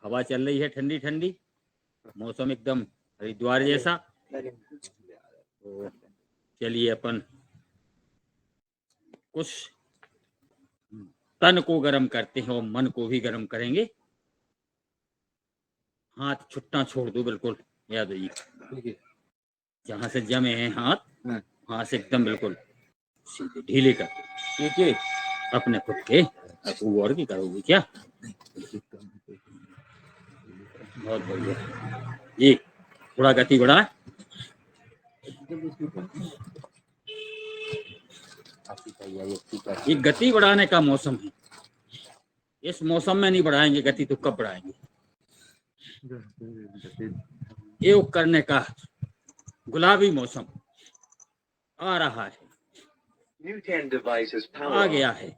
हवा चल रही है ठंडी ठंडी, मौसम एकदम हरिद्वार जैसा। तो चलिए अपन कुछ तन को गर्म करते हैं और मन को भी गर्म करेंगे। हाथ छुट्टा छोड़ दो बिल्कुल याद रखिए, जहां से जमे हैं हाथ वहां से एकदम बिल्कुल सीधे ढीले कर ठीक है अपने खुद के। अब और की करोगे क्या? बहुत बढ़िया जी, थोड़ा गति बढ़ा। ये गति बढ़ाने का मौसम है, इस मौसम में नहीं बढ़ाएंगे गति तो कब बढ़ाएंगे? योग करने का गुलाबी मौसम आ रहा है, आ गया है।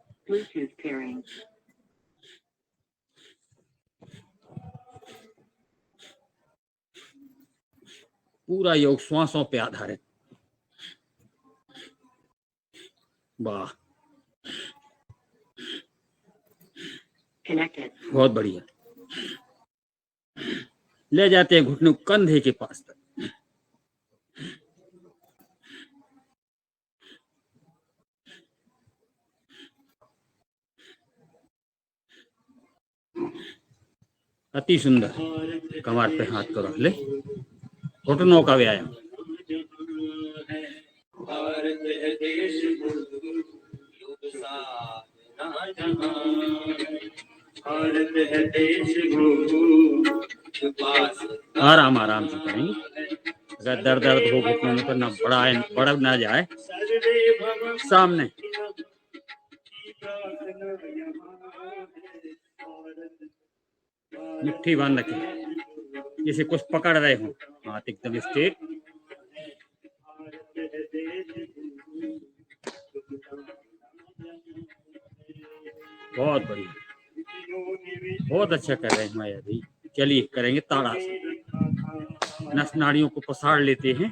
पूरा योग श्वासों पे आधारित। वाह, बहुत बढ़िया। ले जाते हैं घुटनों कंधे के पास तक। अति सुंदर। कमर पे हाथ को रख ले, घुटनों का व्यायाम। आराम आराम से करेंगे, अगर दर्द दर्द हो घुटनों में तो ना बढ़ ना जाए सामने। मुट्ठी बांध रखे जैसे कुछ पकड़ रहे हो, हाथ एकदम स्ट्रेट। बहुत बढ़िया, बहुत अच्छा कर रहे हैं माया जी। चलिए करेंगे ताड़ासन। नस नाड़ियों को पसार लेते हैं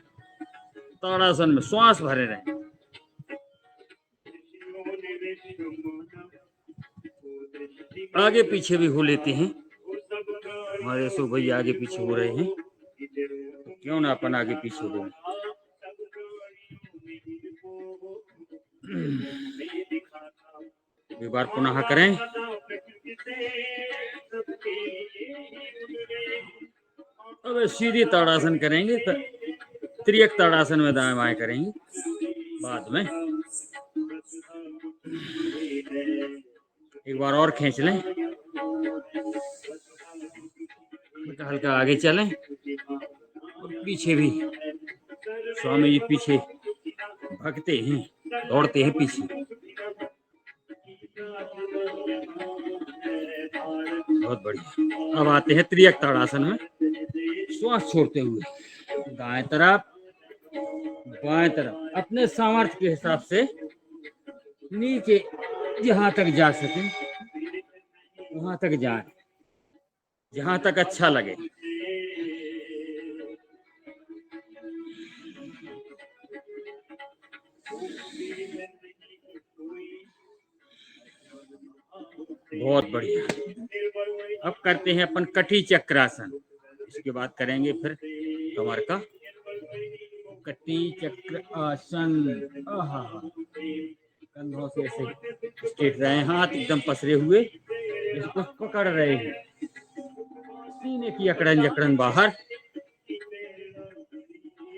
ताड़ासन में, श्वास भरे रहे। आगे पीछे भी हो लेते हैं, हमारे सो भाई आगे पीछे हो रहे हैं, तो क्यों ना अपन आगे पीछे हो। एक बार पुनः करें। अब सीधी ताड़ासन करेंगे, त्रियक ताड़ासन में दाएं बाएं करेंगे बाद में। एक बार और खींच लें, हल्का आगे चलें और पीछे भी। स्वामी जी पीछे भागते हैं, दौड़ते हैं पीछे। बहुत बढ़िया। अब आते हैं त्रियक ताड़ासन में, श्वास छोड़ते हुए दाएं तरफ बाएं तरफ अपने सामर्थ्य के हिसाब से नीचे जहां तक जा सके वहां तक जाए, जहां तक अच्छा लगे। बहुत बढ़िया। अब करते हैं अपन कटी चक्रासन, इसके बाद करेंगे फिर कमर का कटी चक्र आसन। कंधों से ऐसे स्ट्रेट रहे, हाथ एकदम पसरे हुए, इसको पकड़ रहे हैं, सीने की अकड़न जकड़न बाहर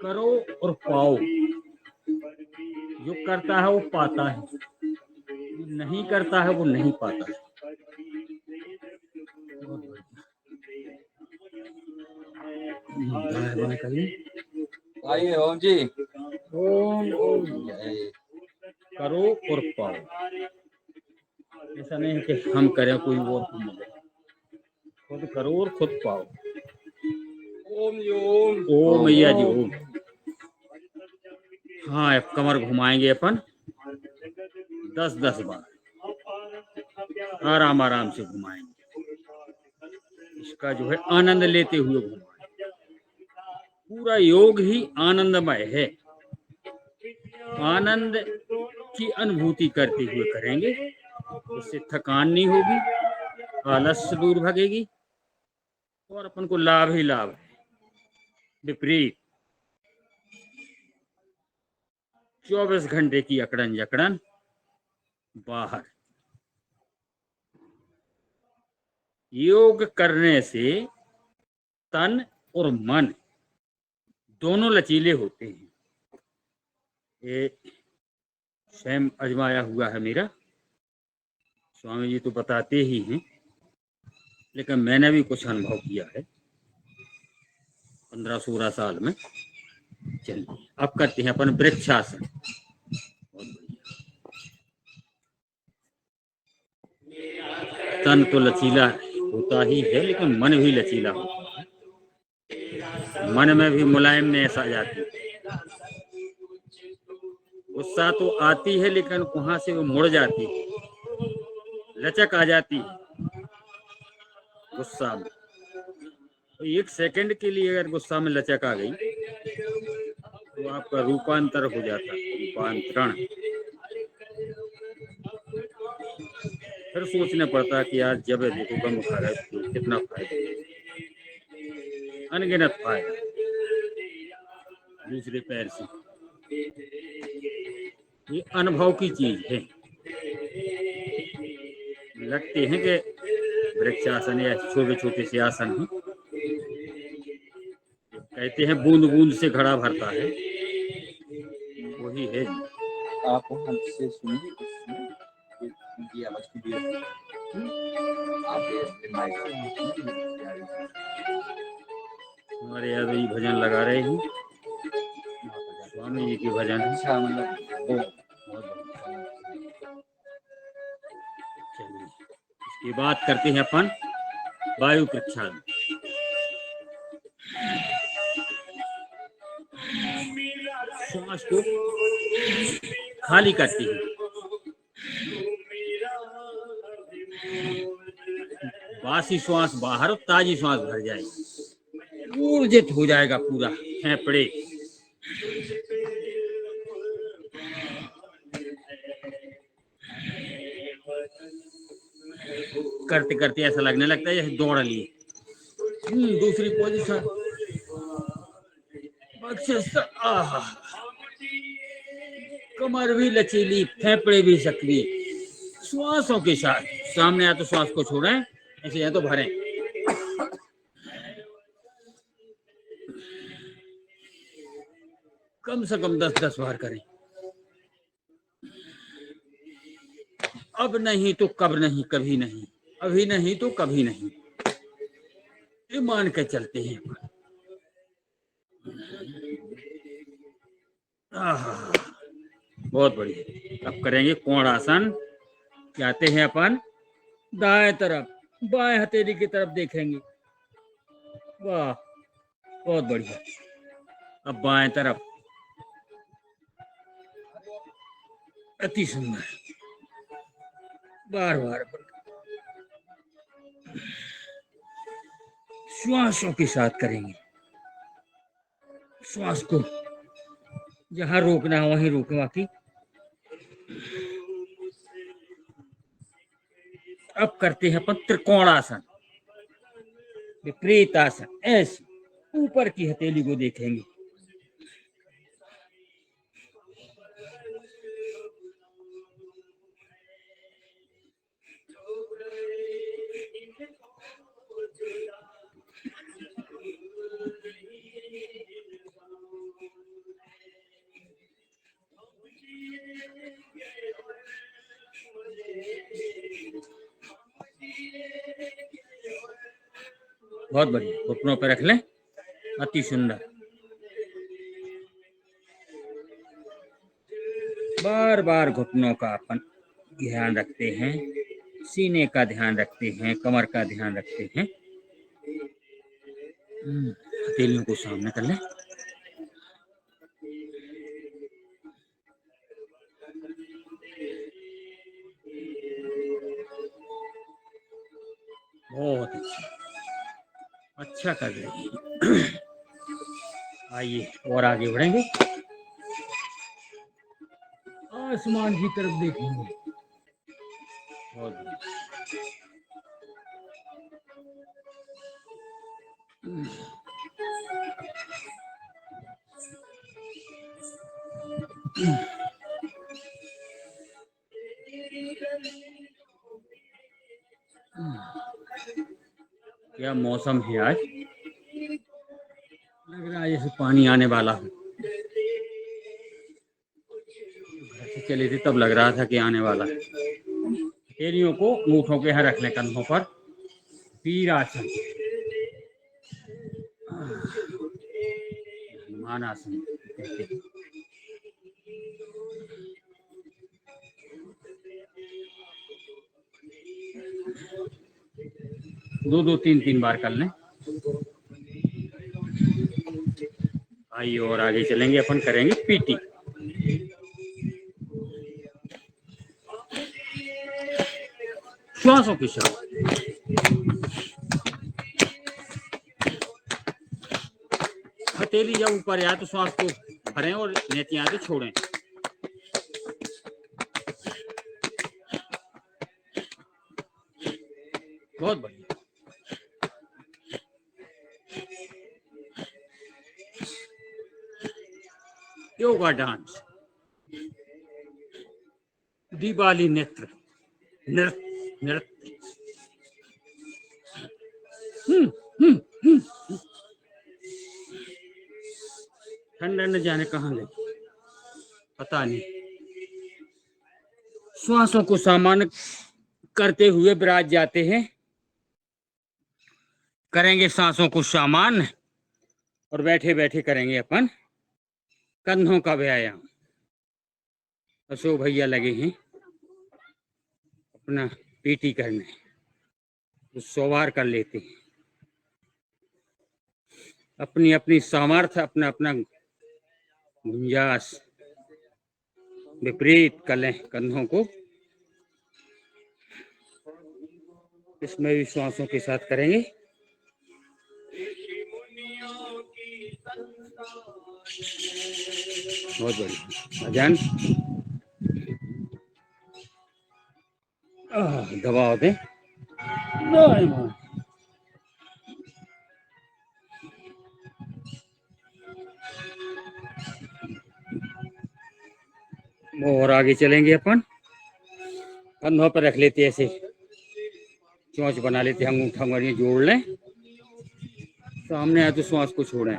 करो और पाओ। जो करता है वो पाता है, जो नहीं करता है वो नहीं पाता है। आइए ओम जी, ओम ओम करो और पाओ। ऐसा नहीं है कि हम करें कोई और खुद करो और खुद पाओ। ओम ओम ओम मैया जी ओम। हाँ, अब कमर घुमाएंगे अपन 10-10 बार, आराम आराम से घुमाएंगे। इसका जो है आनंद लेते हुए घुमाएंगे। पूरा योग ही आनंदमय है, आनंद की अनुभूति करते हुए करेंगे, इससे थकान नहीं होगी, आलस्य दूर भागेगी, और अपन को लाभ ही लाभ है। विपरीत 24 घंटे की अकड़न जकड़न बाहर। योग करने से तन और मन दोनों लचीले होते हैं। ये स्वयं आजमाया हुआ है मेरा। स्वामी जी तो बताते ही हैं, लेकिन मैंने भी कुछ अनुभव किया है 15-16 साल में। चलिए अब करते हैं अपन वृक्षासन। तन तो लचीला होता ही है, लेकिन मन भी लचीला होता है। मन में भी मुलायमनेस आ जाती है। गुस्सा तो आती है, लेकिन वहां से वो मुड़ जाती है, लचक आ जाती है गुस्सा में। तो 1 सेकंड के लिए अगर गुस्सा में लचक आ गई तो आपका रूपांतर हो जाता है, रूपांतरण। फिर सोचना पड़ता है कि यार जब देखो गम खा रहे तो कितना फायदा, अनगिनत फायदा दूसरे पैर से। ये अनुभव की चीज है। लगते हैं कि वृक्षासन या छोटे छोटे से आसन हैं। कहते हैं बूंद बूंद से घड़ा भरता है, वही है। आप वहाँ से सुनिए, उनकी आवाज की हमारे यादव जी भजन लगा रहे हैं, स्वामी जी के भजन। अच्छा, मतलब चलिए इसकी बात करते हैं अपन वायु प्रक्षालन। श्वास को खाली करती है, बासी श्वास बाहर, ताजी श्वास भर जाएगी, ऊर्जित हो जाएगा पूरा फेफड़े। करते करते ऐसा लगने लगता है जैसे दौड़ लिए। दूसरी पोजीशन, कमर भी लचीली, फेफड़े भी सक्रिय। श्वासों के साथ सामने या तो श्वास को छोड़ें, ऐसे या तो भरें। कम से कम 10-10 बार करें। अब नहीं तो कब नहीं, कभी नहीं, अभी नहीं तो कभी नहीं, ये मान के चलते हैं। बहुत बढ़िया। अब करेंगे कोण आसन। जाते हैं अपन दाएं तरफ, बाएं हथेली की तरफ देखेंगे। वाह, बहुत बढ़िया। अब बाएं तरफ, अति सुंदर। बार बार श्वासों के साथ करेंगे। श्वास को जहां रोकना है वहीं रोके। बाकी अब करते हैं अपन त्रिकोणासन, विपरीत आसन। ऐसे ऊपर की हथेली को देखेंगे। बहुत बढ़िया, घुटनों पे रख लें। अति सुंदर। बार बार घुटनों का अपन ध्यान रखते हैं, सीने का ध्यान रखते हैं, कमर का ध्यान रखते हैं। हथेलियों को सामने कर लें। बहुत अच्छा कर रहे हैं। आइए और आगे बढ़ेंगे। आसमान की तरफ देखेंगे। बहुत क्या मौसम है आज, लग रहा है जैसे पानी आने वाला हो। ऐसे चली थी तब लग रहा था कि आने वाला है। हथेलियों को ऊँटों के यहाँ रख लें, कंधों पर, वीरासन, हनुमान आसन कहते हैं। दो दो तीन तीन बार कर लें। आइए और आगे चलेंगे, अपन करेंगे पीटी। श्वासों के साथ हथेली जब ऊपर आए तो श्वास को भरें और नेतियां तो छोड़ें। बहुत बढ़िया। योगा डांस, दिवाली नृत्य, नृत्य। ठंडा न जाने कहाँ गई, पता नहीं। श्वासों को सामान्य करते हुए विराज जाते हैं। करेंगे सांसों को सामान्य और बैठे बैठे करेंगे अपन कंधों का व्यायाम। अशोक भैया लगे हैं अपना पीटी करने, तो 100 बार कर लेते हैं। अपनी अपनी सामर्थ्य, अपना अपना गुंजाश विपरीत कर लें कंधों को। इसमें भी श्वासों के साथ करेंगे। बहुत बढ़िया। अजान दबाव दें। और आगे चलेंगे अपन, कंधों पर रख लेते ऐसे, चोंच बना लेते, अंगूठा अंगुली जोड़ लें, सामने आए तो श्वास को छोड़ें।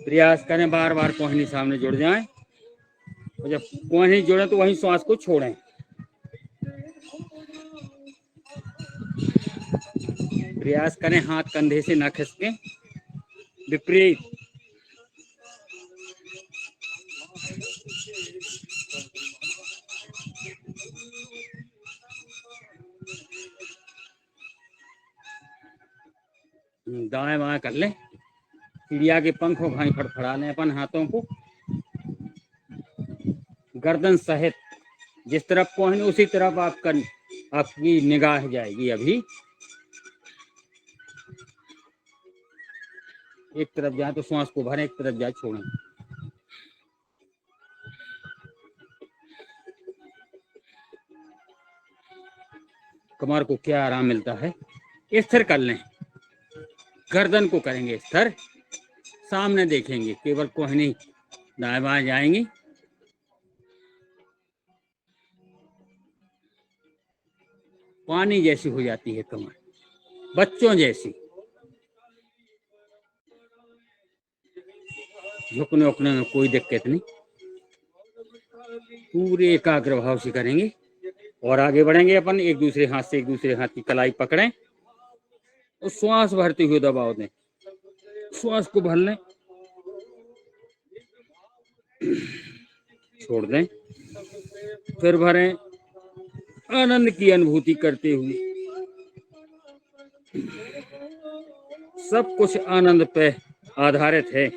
प्रयास करें बार बार कोहनी सामने जुड़ जाएं, और जब कोहनी जुड़े तो वहीं श्वास को छोड़ें। प्रयास करें हाथ कंधे से न खिसके, विपरीत। दाएं बाएं कर लें, चिड़िया के पंखों भाई फड़फड़ा लें अपन हाथों को। गर्दन सहित जिस तरफ कोहनी उसी तरफ आपकी निगाह जाएगी। अभी एक तरफ जाए तो श्वास को भरें, एक तरफ जाए छोड़ें। कमर को क्या आराम मिलता है। स्थिर कर लें, गर्दन को करेंगे स्थिर, सामने देखेंगे, केवल कोहनी दाएं बाएं जाएंगी। पानी जैसी हो जाती है कमर, बच्चों जैसी। झुकने उकने में कोई दिक्कत नहीं, पूरे एकाग्र भाव से करेंगे। और आगे बढ़ेंगे अपन, एक दूसरे हाथ से एक दूसरे हाथ की कलाई पकड़ें और श्वास भरते हुए दबाव दें। श्वास को भर लें, छोड़ दें, फिर भरें, आनंद की अनुभूति करते हुए। सब कुछ आनंद पे आधारित है।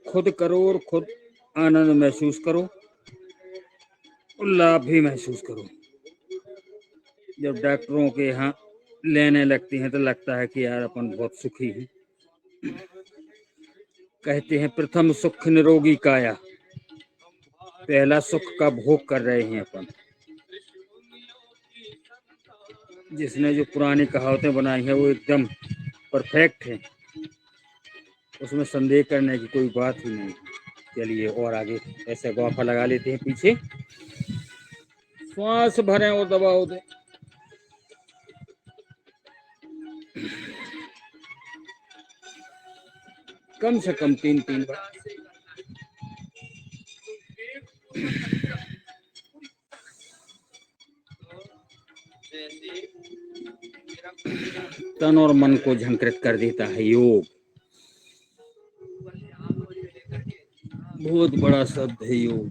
खुद करो और खुद आनंद महसूस करो और लाभ भी महसूस करो। जब डॉक्टरों के यहाँ लेने लगती हैं तो लगता है कि यार अपन बहुत सुखी हैं। कहते हैं प्रथम सुख निरोगी काया, पहला सुख का भोग कर रहे हैं अपन। जिसने जो पुरानी कहावतें बनाई हैं वो एकदम परफेक्ट है, उसमें संदेह करने की कोई बात ही नहीं। चलिए और आगे ऐसे गौफा लगा लेते हैं, पीछे श्वास भरें और दबाओ दें। कम से कम 3-3 बार। तन और मन को झंकृत कर देता है योग। बहुत बड़ा शब्द है योग।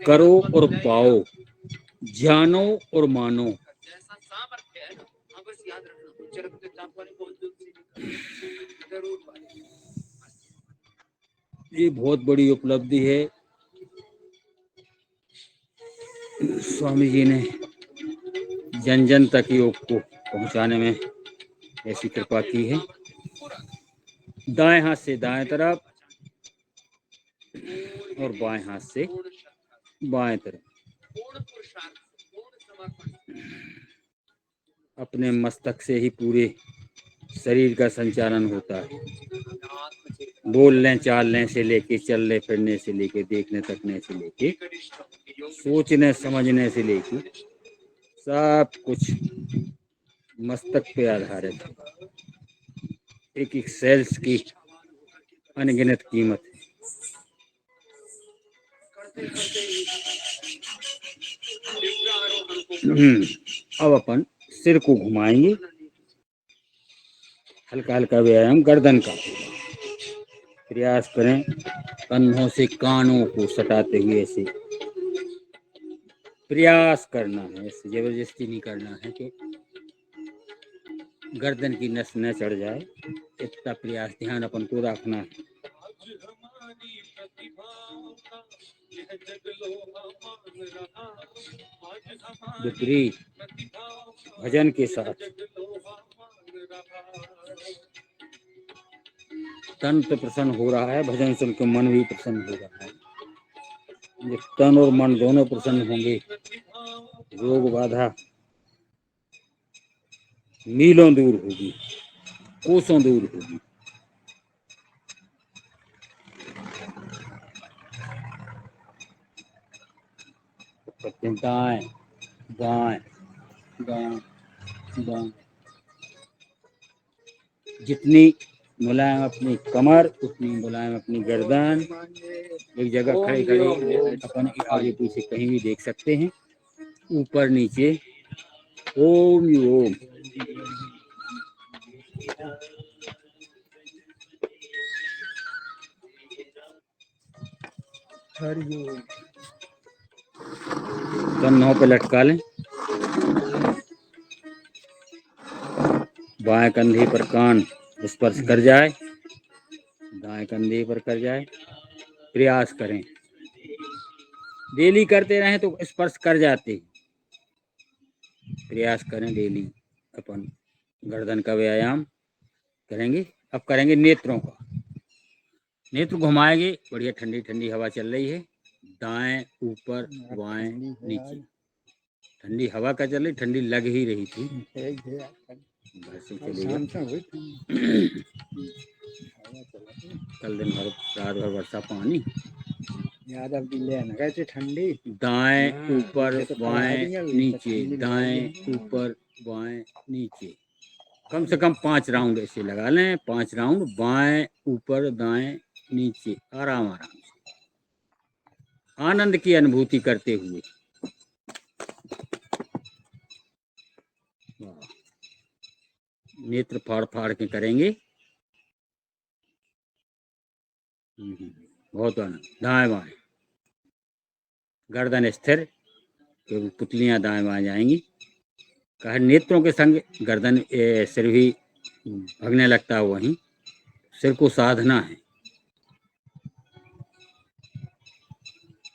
करो और पाओ, जानो और मानो। ये बहुत बड़ी उपलब्धि है। स्वामी जी ने जन जन तक योग को पहुंचाने में ऐसी कृपा की है। दाएं हाथ से दाएं तरफ और बाएं हाथ से बाएं तरफ। अपने मस्तक से ही पूरे शरीर का संचालन होता है। बोलने चालने से लेके, चलने फिरने से लेके, देखने तकने से लेके, सोचने समझने से लेके, सब कुछ मस्तक पे आधारित है। एक एक सेल्स की अनगिनत कीमत है। अब अपन सिर को घुमाएंगे। हल्का हल्का व्यायाम गर्दन का। प्रयास करें कंधों से कानों को सटाते हुए ऐसे प्रयास करना है, ऐसे जबरदस्ती नहीं करना है कि गर्दन की नस न चढ़ जाए। इतना प्रयास ध्यान अपन को रखना है। विपरीत भजन के साथ तन तो प्रसन्न हो रहा है, भजन सुन के मन भी प्रसन्न हो रहा है। जब तन और मन दोनों प्रसन्न होंगे, रोग बाधा मीलों दूर होगी, कोसों दूर होगी। दाएं दाएं दाएं दाएं। जितनी मुलायम अपनी कमर, उतनी मुलायम अपनी गर्दन। एक जगह खड़े खड़े अपन आगे पीछे कहीं भी देख सकते हैं, ऊपर नीचे। ओम ओम। कंधों पे लटका लें। बाएं कंधे पर कान स्पर्श कर जाए, दाएं कंधे पर कर जाए। प्रयास करें, डेली करते रहें तो स्पर्श कर जाते। प्रयास करें डेली। अपन गर्दन का व्यायाम करेंगे। अब करेंगे नेत्रों का। नेत्र घुमाएंगे। बढ़िया ठंडी ठंडी हवा चल रही है। दाएं ऊपर, बाएं नीचे। ठंडी हवा का चल रही, ठंडी लग ही रही थी। घर से चलेगा। कल दिन भर रात भर वर्षा पानी। यादव जी ले ना गए थे ठंडी। दाएं ऊपर बाएं नीचे, दाएं ऊपर बाएं नीचे। कम से कम 5 राउंड ऐसे लगा लें। 5 राउंड बाएं ऊपर दाएं नीचे, आराम आराम से, आनंद की अनुभूति करते हुए। नेत्र फाड़ फाड़ के करेंगे। बहुत आनंद। दाएं बाएं, गर्दन स्थिर, क्योंकि पुतलियां दाएं बाएं जाएंगी। कहा नेत्रों के संग गर्दन सिर भी भगने लगता है। वहीं सिर को साधना है,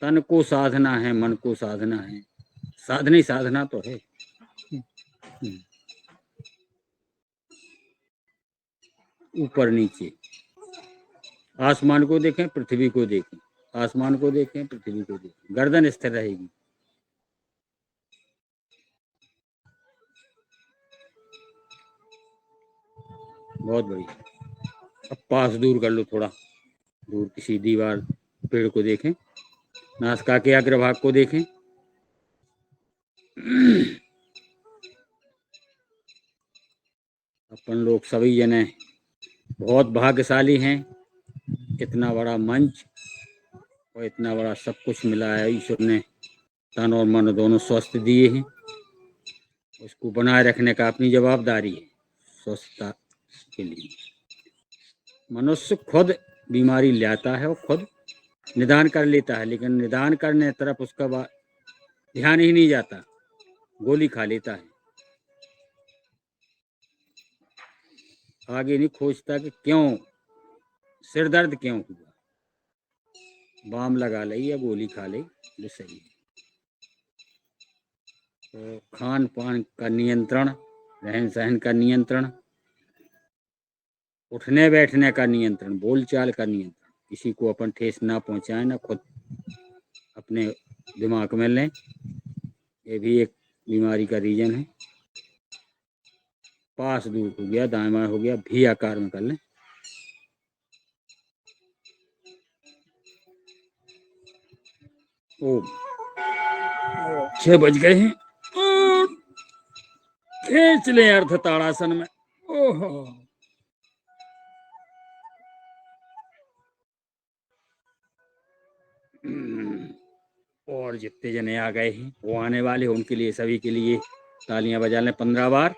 तन को साधना है, मन को साधना है। साधना ही साधना तो है। ऊपर नीचे, आसमान को देखें, पृथ्वी को देखें, आसमान को देखें, पृथ्वी को देखें, गर्दन स्थिर रहेगी। बहुत बढ़िया। अब पास दूर कर लो, थोड़ा दूर किसी दीवार पेड़ को देखें, नासिका के अग्रभाग को देखें। अपन लोग सभी जने बहुत भाग्यशाली हैं, इतना बड़ा मंच और इतना बड़ा सब कुछ मिला है। ईश्वर ने तन और मन दोनों स्वस्थ दिए हैं, उसको बनाए रखने का अपनी जवाबदारी है। स्वस्थता के लिए मनुष्य खुद बीमारी लाता है और खुद निदान कर लेता है, लेकिन निदान करने तरफ उसका ध्यान ही नहीं जाता, गोली खा लेता है, आगे नहीं खोजता कि क्यों सिर दर्द क्यों हुआ, बाम लगा ले या गोली खा ले जो सही है। तो खान पान का नियंत्रण, रहन सहन का नियंत्रण, उठने बैठने का नियंत्रण, बोलचाल का नियंत्रण, किसी को अपन ठेस ना पहुंचाएं, ना खुद अपने दिमाग में लें, ये भी एक बीमारी का रीजन है। पास दूर हो गया, दाएं बाएं हो गया, भी आकार में कर लें। ओम 6 बज गए हैं। खींच लें अर्ध ताड़ासन में। ओहो, और जितने जने आ गए हैं वो आने वाले हैं, उनके लिए सभी के लिए तालियां बजा लें 15 बार।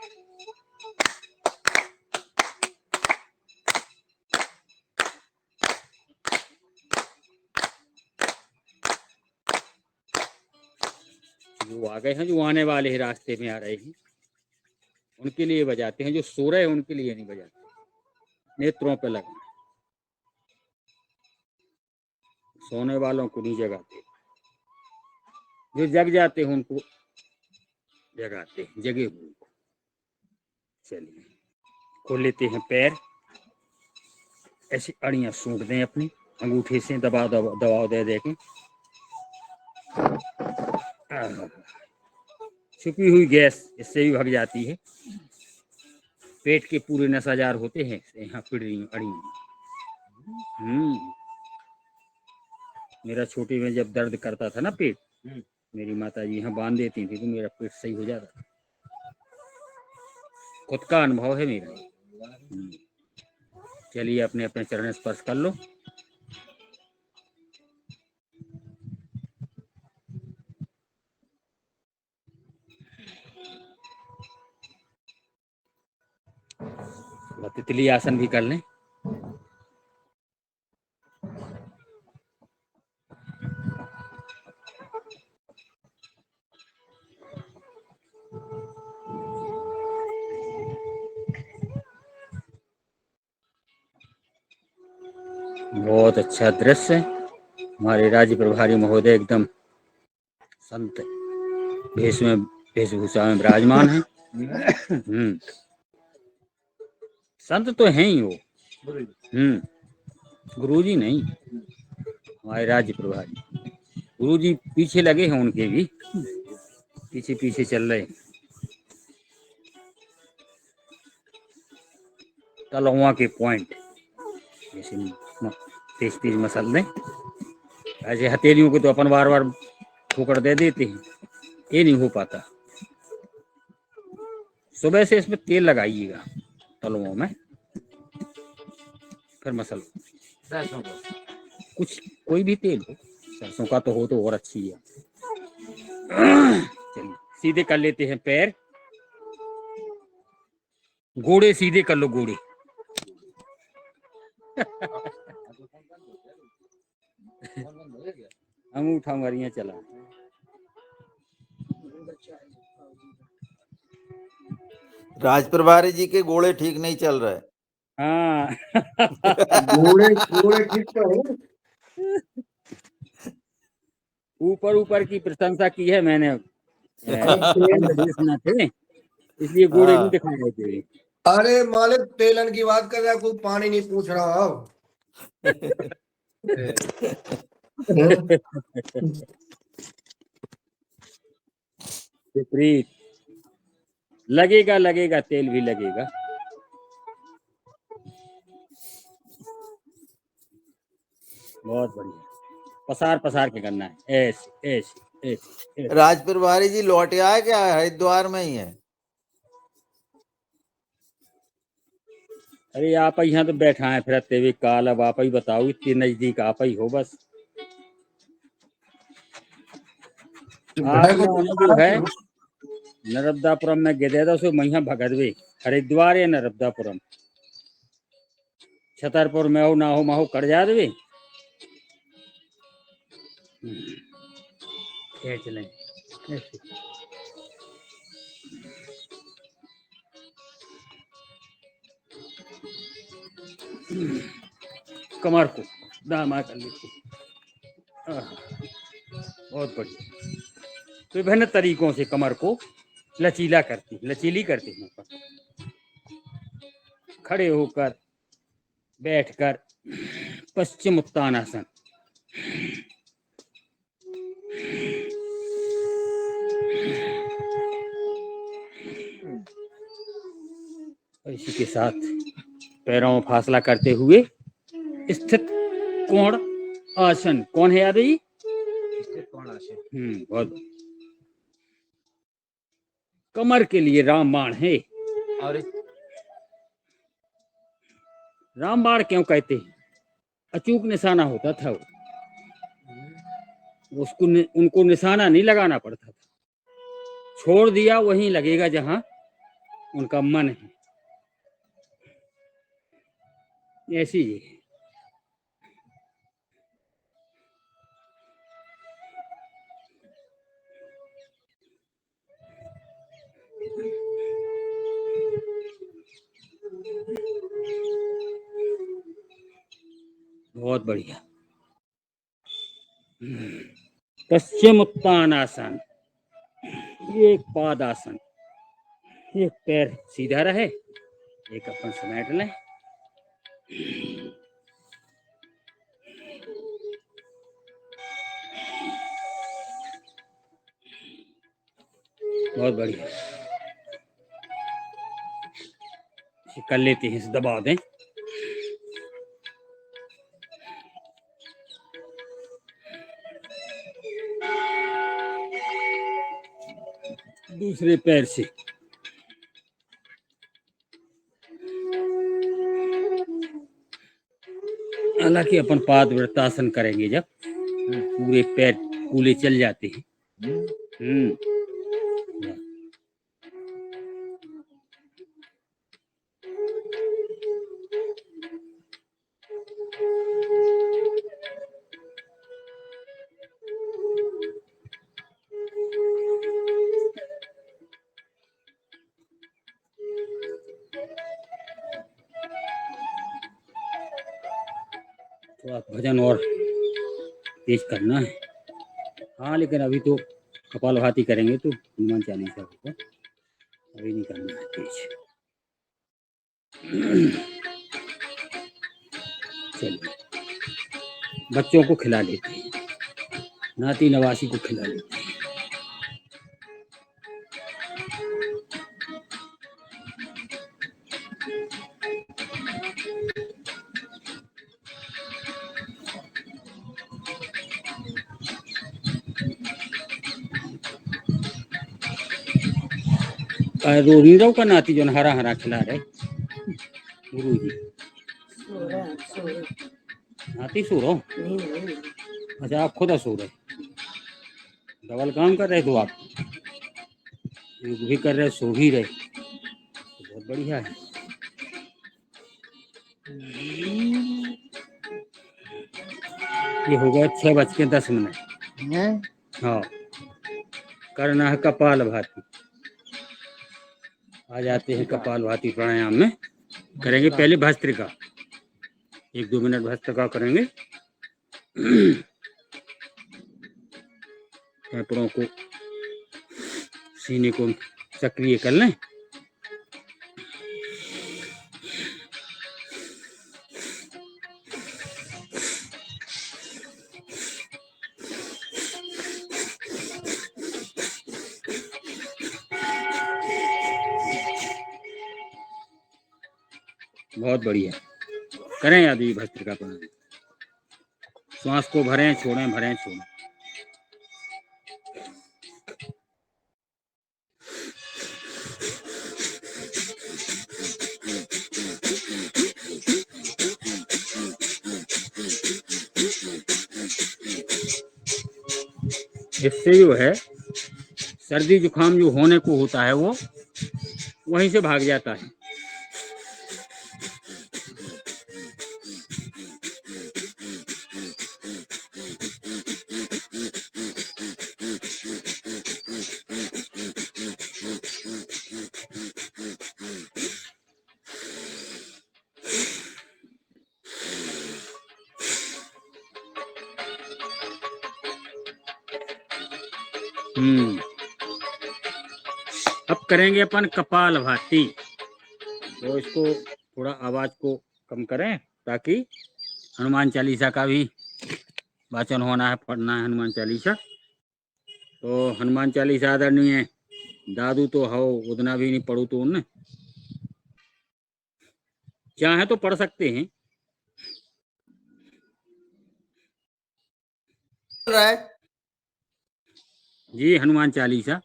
जो आ गए हैं, जो आने वाले हैं, रास्ते में आ रहे हैं, उनके लिए बजाते हैं। जो सो रहे हैं उनके लिए नहीं बजाते, नेत्रों पे लगना। सोने वालों को नहीं जगाते, जो जग जाते हैं उनको जगाते हैं, जगे हुए को। चलिए खोल लेते हैं पैर, ऐसी अड़ियां सूंघ दें अपनी अंगूठे से, दबाव दे दें। छुपी हुई गैस इससे भी भाग जाती है। पेट के पूरे नसाजार होते हैं यहाँ पिड़री अड़ी। मेरा छोटे में जब दर्द करता था ना पेट, मेरी माता जी यहाँ बांध देती थी तो मेरा पेट सही हो जाता था। खुद का अनुभव है मेरा। चलिए अपने अपने चरण स्पर्श कर लो। तितली आसन भी कर लें। बहुत अच्छा दृश्य। हमारे राज्य प्रभारी महोदय एकदम संत वेशभूषा में विराजमान है। संत तो हैं ही वो। गुरुजी नहीं, हमारे राज्य प्रभारी। गुरुजी पीछे लगे हैं, उनके भी पीछे पीछे चल रहे हैं। तलवा के पॉइंट जैसे तेज तेज मसल दें। ऐसे हथेलियों को तो अपन बार बार ठोकर दे देते हैं, ये नहीं हो पाता। सुबह से इसमें तेल लगाइएगा तलवों में, फिर मसल। सरसों का कुछ कोई भी तेल हो, सरसों का तो हो तो और अच्छी है। चलिए सीधे कर लेते हैं पैर, गोड़े सीधे कर लो, गोड़े। अंगूठा मारियां चला। राज प्रभारी जी के घोड़े ठीक नहीं चल रहे। हाँ घोड़े ठीक तो है। ऊपर ऊपर की प्रशंसा की है मैंने, थे इसलिए घोड़े नहीं दिखाए थे। अरे मालिक तेलन की बात कर रहा है, कोई पानी नहीं पूछ रहा अब। विपरीत। लगेगा लगेगा, तेल भी लगेगा। बहुत बढ़िया। पसार पसार के करना है, ऐसे ऐसे ऐसे ऐसे। राज प्रभारी जी लौट आया क्या, हरिद्वार में ही है? अरे आप यहाँ तो बैठा है फिरते हुए काल, अब आप ही बताओ, इतने नजदीक आप ही हो बस। आप घर को ना जो है नर्मदापुरम में गिरे तो सो मैया भगदवे, हरिद्वार या नर्मदापुरम, छतरपुर में हो ना हो माहो कर जा देवे। खींच लें ऐसे। कमर को दामा कर लेते। बहुत बढ़िया। विभिन्न तरीकों से कमर को लचीली करती हैं। खड़े होकर, बैठकर, पश्चिम उत्तानासन। और इसी के साथ पैरों में फासला करते हुए स्थित कोण आसन। कौन है याद है ये? बहुत। कमर के लिए रामबाण है। और रामबाण क्यों कहते हैं? अचूक निशाना होता था उसको उनको निशाना नहीं लगाना पड़ता था, छोड़ दिया वहीं लगेगा जहां उनका मन है। ऐसी ही है। बहुत बढ़िया। पश्चिम उत्तानासन, एक पादासन, एक पैर सीधा रहे, एक अपन समेट लें। बहुत बढ़िया। कर लेते हैं, दबा दें। दूसरे पैर से हालांकि अपन पादवृत्तासन करेंगे जब पूरे पैर कूले चल जाते हैं। तो आप भजन और तेज करना है। हाँ, लेकिन अभी तो कपालभाति करेंगे तो हनुमान चालीसा होगा, अभी नहीं करना है तेज। चलिए, बच्चों को खिला लेते हैं, नाती नवासी को खिला लेते हैं। नीरव का नाती जो हरा हरा खिला रहे गुरु जी। नाती सो रहो? अच्छा, आप खुद सो रहे, डबल काम कर रहे तो आप योग भी कर रहे, सो भी रहे, तो बहुत बढ़िया है। ये हो गया 6:10। हाँ, करना है कपालभाति। आ जाते हैं कपालभाति प्राणायाम में। करेंगे पहले भस्त्रिका, 1-2 मिनट भस्त्रिका करेंगे। फेफड़ों को, सीने को सक्रिय कर लें। बहुत बढ़िया। करें आदि भस्त्रिका प्राणायाम। श्वास को भरें छोड़ें, भरें छोड़ें। इससे जो है सर्दी जुकाम जो होने को होता है वो वहीं से भाग जाता है। अब करेंगे अपन कपालभाति। तो इसको थोड़ा आवाज को कम करें ताकि हनुमान चालीसा का भी वाचन होना है, पढ़ना है हनुमान चालीसा। तो हनुमान चालीसा आदरणीय दादू तो हो, उतना भी नहीं पढ़ू तो उन चाहे तो पढ़ सकते हैं। रहा है जी हनुमान चालीसा।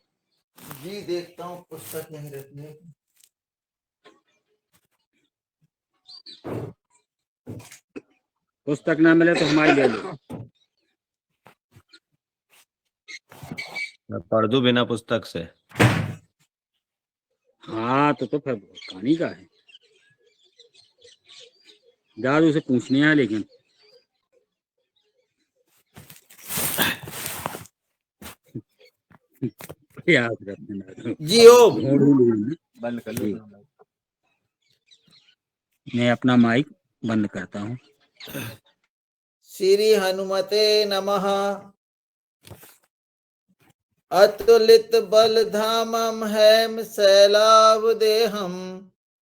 जी, देखता हूँ पुस्तक नहीं रखनी है। पुस्तक ना मिले तो हमारी ले लो। मैं पढ़ दूं बिना पुस्तक से? हाँ तो फिर कहानी का है, दादू से पूछने है लेकिन याद रखना। जी ओम। बंद कर लो। मैं अपना माइक बंद करता हूँ। श्री हनुमते नमः। अतुलित बल धामम हैम शैलावदेहम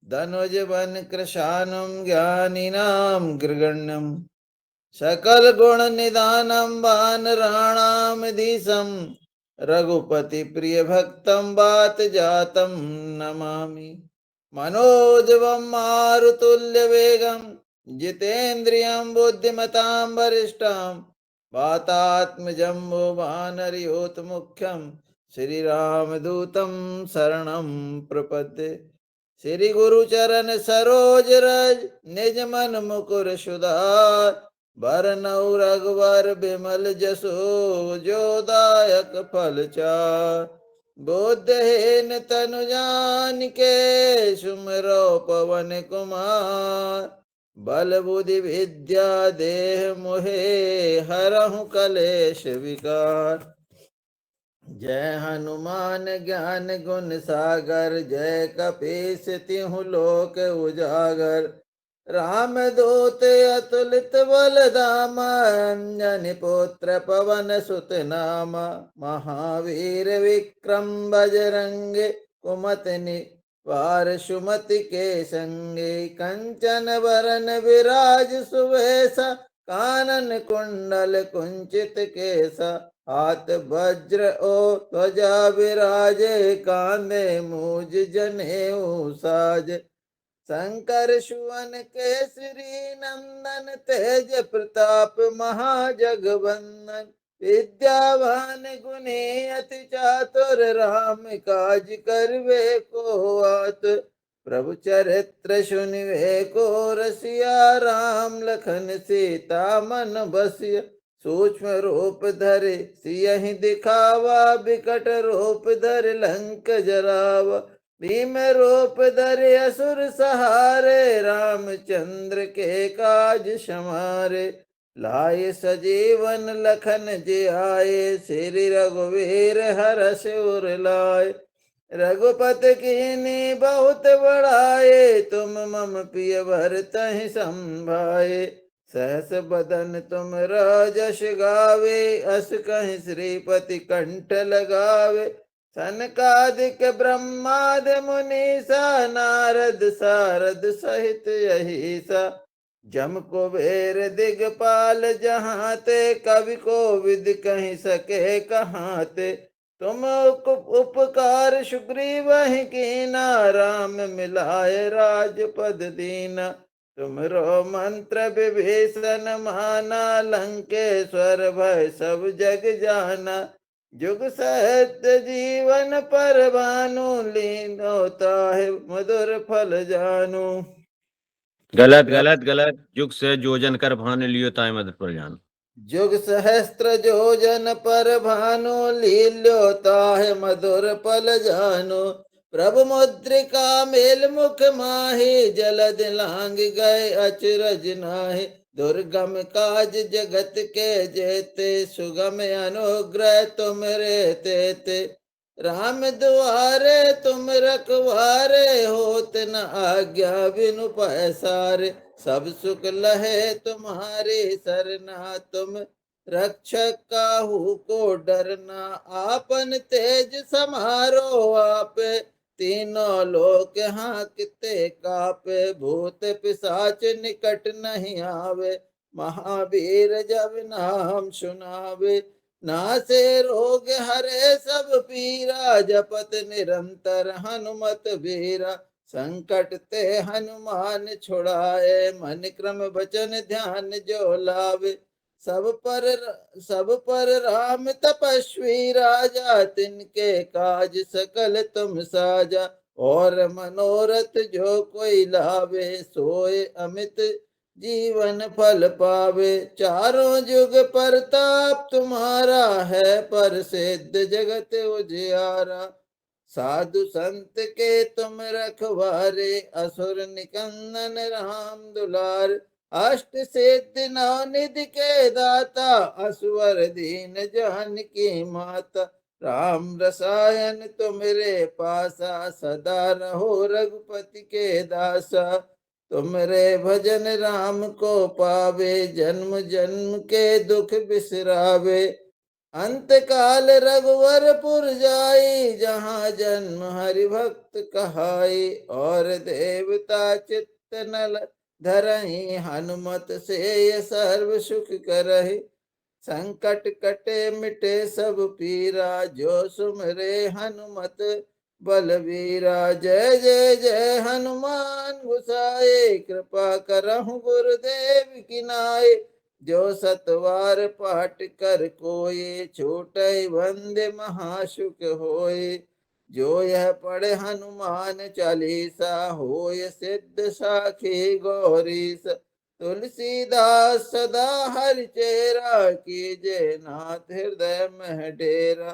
धनुज वन कृशानम ज्ञानिनाम गृगण्यम सकल गुण निदानम वानराणाम धीशम रघुपति प्रिय भक्तम वात जातम नमामि। मनोजवम मारुतुल्य वेगम जितेन्द्रियं बुद्धिमतां वरिष्ठं वातात्मजं वानरयोत मुख्यं श्री रामदूतं शरणं प्रपद्ये। श्री गुरु चरण सरोज रज निज मन मुकुर सुधार बरनउँ रघुवर बिमल जसो जो दायक फल चार। बुद्धहीन तनु जानिके सुमिरो पवन कुमार बल बुद्धि विद्या देह मोहे हरहु कलेश विकार। जय हनुमान ज्ञान गुण सागर जय कपीस तिहु लोक उजागर। राम दूत अतुलित बल धामा अंजनी पुत्र पवन सुत नामा। महावीर विक्रम बजरंगे कुमति निवार सुमति के संगे। कंचन वरन विराज सुवेशा कानन कुंडल कुंचित केसा। हाथ वज्र ओ ध्वजा विराजे कांधे मूज जनेऊ साज। शंकर सुवन केसरी नंदन तेज प्रताप महाजगवंदन। विद्यावान गुणी अति चातुर राम काज करवे को आतुर। प्रभु चरित्र सुनिवे को रसिया राम लखन सीता मन बसिया। सूक्ष्म रूप धरे सियहि दिखावा बिकट रूप धर लंक जरावा। भीम रूप धरे असुर सहारे रामचंद्र के काज समारे। लाए सजीवन लखन जियाए श्री रघुवीर हरष उर लाए। रघुपति कीन्ही बहुत बड़ाए तुम मम प्रिय भरतहि संभाए। सहस बदन तुम राजस गावे अस कहि श्रीपति कंठ लगावे। सनकादिक ब्रह्माद मुनीसा नारद सारद सहित अहिसा। जम कुबेर दिगपाल जहाँ ते कवि को विद कहि सके कहाँ ते। तुम उपकार सुग्रीव ही कीना, राम मिलाए राजपद दीना। तुमरो मंत्र विभीषण माना, लंकेश्वर भय सब जग जाना। जुग सहस्त्र जीवन पर भानु, लीनो ताहि मधुर फल जानू। गलत गलत गलत। जुग से जोजन कर भान लियो ताय मद पर जान। जुग सहस्त्र जोजन पर भानु, लील्यो ताहि मधुर फल जानू। प्रभु मुद्रिका मेल मुख माहि, जलद लांग गए अचरज नाहि। दुर्गम काज जगत के जेते, सुगम अनुग्रह तुमरे तेते। राम दुआरे तुम रखवारे, होत न आज्ञा बिनु पैसारे। सब सुख लहे तुम्हारी सरना, तुम रक्षक काहू को डरना। आपन तेज समारो आपे, तीनों लोक हाँकते कापे। भूत पिशाच निकट नहीं आवे, महावीर जब नाम सुनावे। नासे रोग हरे सब पीरा, जपत निरंतर हनुमत बीरा। संकट ते हनुमान छुड़ाए, मन क्रम वचन ध्यान जो लावे। सब पर राम तपस्वी राजा, तिनके काज सकल तुम साजा। और मनोरथ जो कोई लावे, सोए अमित जीवन फल पावे। चारों जुग परताप तुम्हारा है, पर सिद्ध जगत उजियारा। साधु संत के तुम रखवारे, असुर निकंदन राम दुलार। अष्ट सिद्धि नौ निधि के दाता, असवर दीन जानकी माता। राम रसायन तुमरे पासा, सदा रहो रघुपति के दासा। तुमरे भजन राम को पावे, जन्म जन्म के दुख बिसरावे। अंत काल रघुवरपुर जाई, जहाँ जन्म हरि भक्त कहाई। और देवता चित्त न धरहि, हनुमत से सर्व सुख करहि। संकट कटे मिटे सब पीरा, जो सुमरे हनुमत बलवीरा। जय जय जय हनुमान गुसाए, कृपा करहु गुरुदेव की नाय। जो सतवार पाठ कर कोई, छूटै बंदे महासुख होय। जो यह पढ़े हनुमान चालीसा, होय सिद्ध साखी गौरीस। तुलसीदास सदा हरिचेरा, कीजे नाथ हृदय मह डेरा।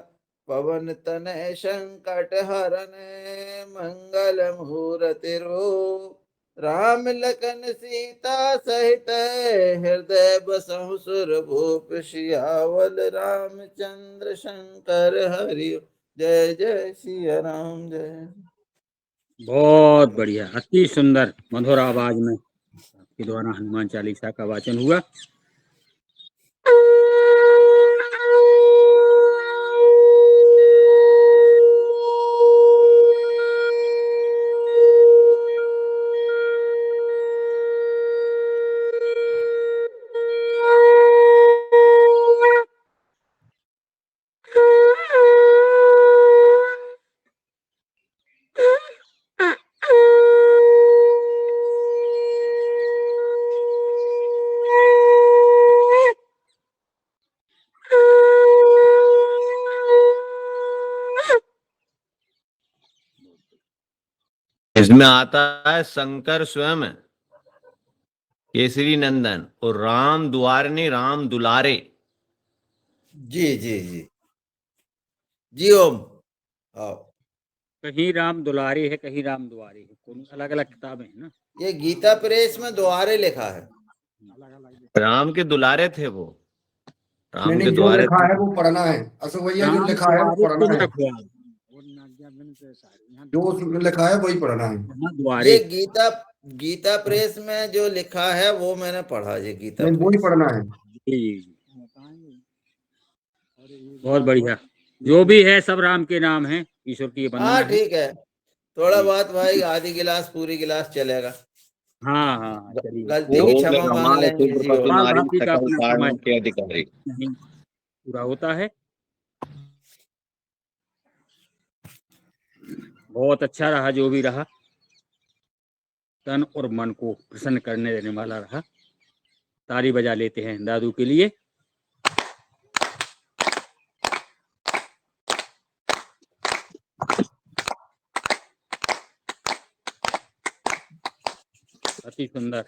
पवन तनय संकट हरन, मंगल मूर्ति रो। राम लखन सीता सहित, हृदय बसहु सुर भूप। सियावल रामचंद्र शंकर हरि। जय जय सिया राम जय। बहुत बढ़िया, अति सुंदर मधुर आवाज में आपके द्वारा हनुमान चालीसा का वाचन हुआ। इसमें आता है शंकर स्वयं केसरी नंदन और राम द्वारने राम दुलारे। जी जी जी जी ओम। आओ। कहीं राम दुलारे है, कहीं राम दुआरे है, अलग अलग किताबें हैं ना। ये गीता प्रेस में द्वारे लिखा है। राम के दुलारे थे वो, राम नहीं के नहीं, जो द्वारे लिखा थे। है वो पढ़ना है। अशोक भैया जो राम लिखा है वो दुआरे पढ़ना तुम है। रखवारे, जो उसमें लिखा है वही पढ़ना है। द्वारे। ये गीता प्रेस में जो लिखा है वो मैंने पढ़ा। ये गीता नहीं, वही प्रेस। पढ़ना है। जी, बहुत बढ़िया। जो भी है सब राम के नाम है, ईश्वर की ये वंदना हाँ है। ठीक है, थोड़ा जी। बहुत भाई, आधी गिलास पूरी गिलास चलेगा। हाँ हाँ, चलिए। गलती वो की ओम क्षमा मांग रमाय लेंगे जी। सुब्रपतु माँ नारी भाभी का सकल अपना कारणों समय के अधिकारी। नहीं पूरा होता है। बहुत अच्छा रहा, जो भी रहा तन और मन को प्रसन्न करने देने वाला रहा। ताली बजा लेते हैं दादू के लिए। अति सुंदर।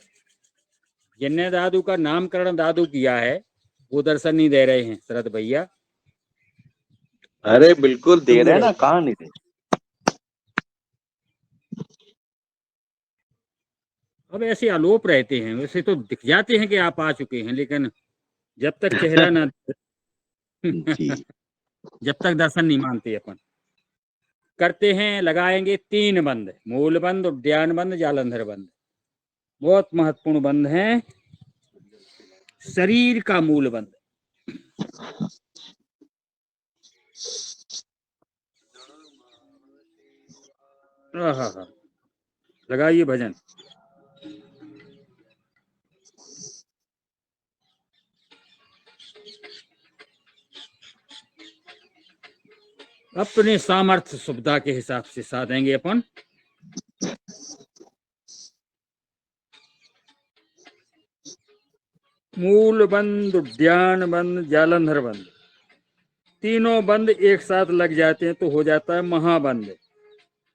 जिनने दादू का नामकरण दादू किया है वो दर्शन नहीं दे रहे हैं शरद भैया। अरे बिल्कुल दे रहे हैं ना, कहाँ नहीं दे। अब ऐसे आलोप रहते हैं, वैसे तो दिख जाते हैं कि आप आ चुके हैं, लेकिन जब तक चेहरा ना जी जब तक दर्शन नहीं मानते अपन। करते हैं, लगाएंगे 3 बंद, मूल बंद, उद्यान बंद, जालंधर बंद। बहुत महत्वपूर्ण बंद है। शरीर का मूल बंद। आहा, लगाइए भजन। अपने सामर्थ्य सुविधा के हिसाब से साधेंगे अपन। मूल बंद, उद्यान बंद, जालंधर बंद, तीनों बंद एक साथ लग जाते हैं तो हो जाता है महाबंद।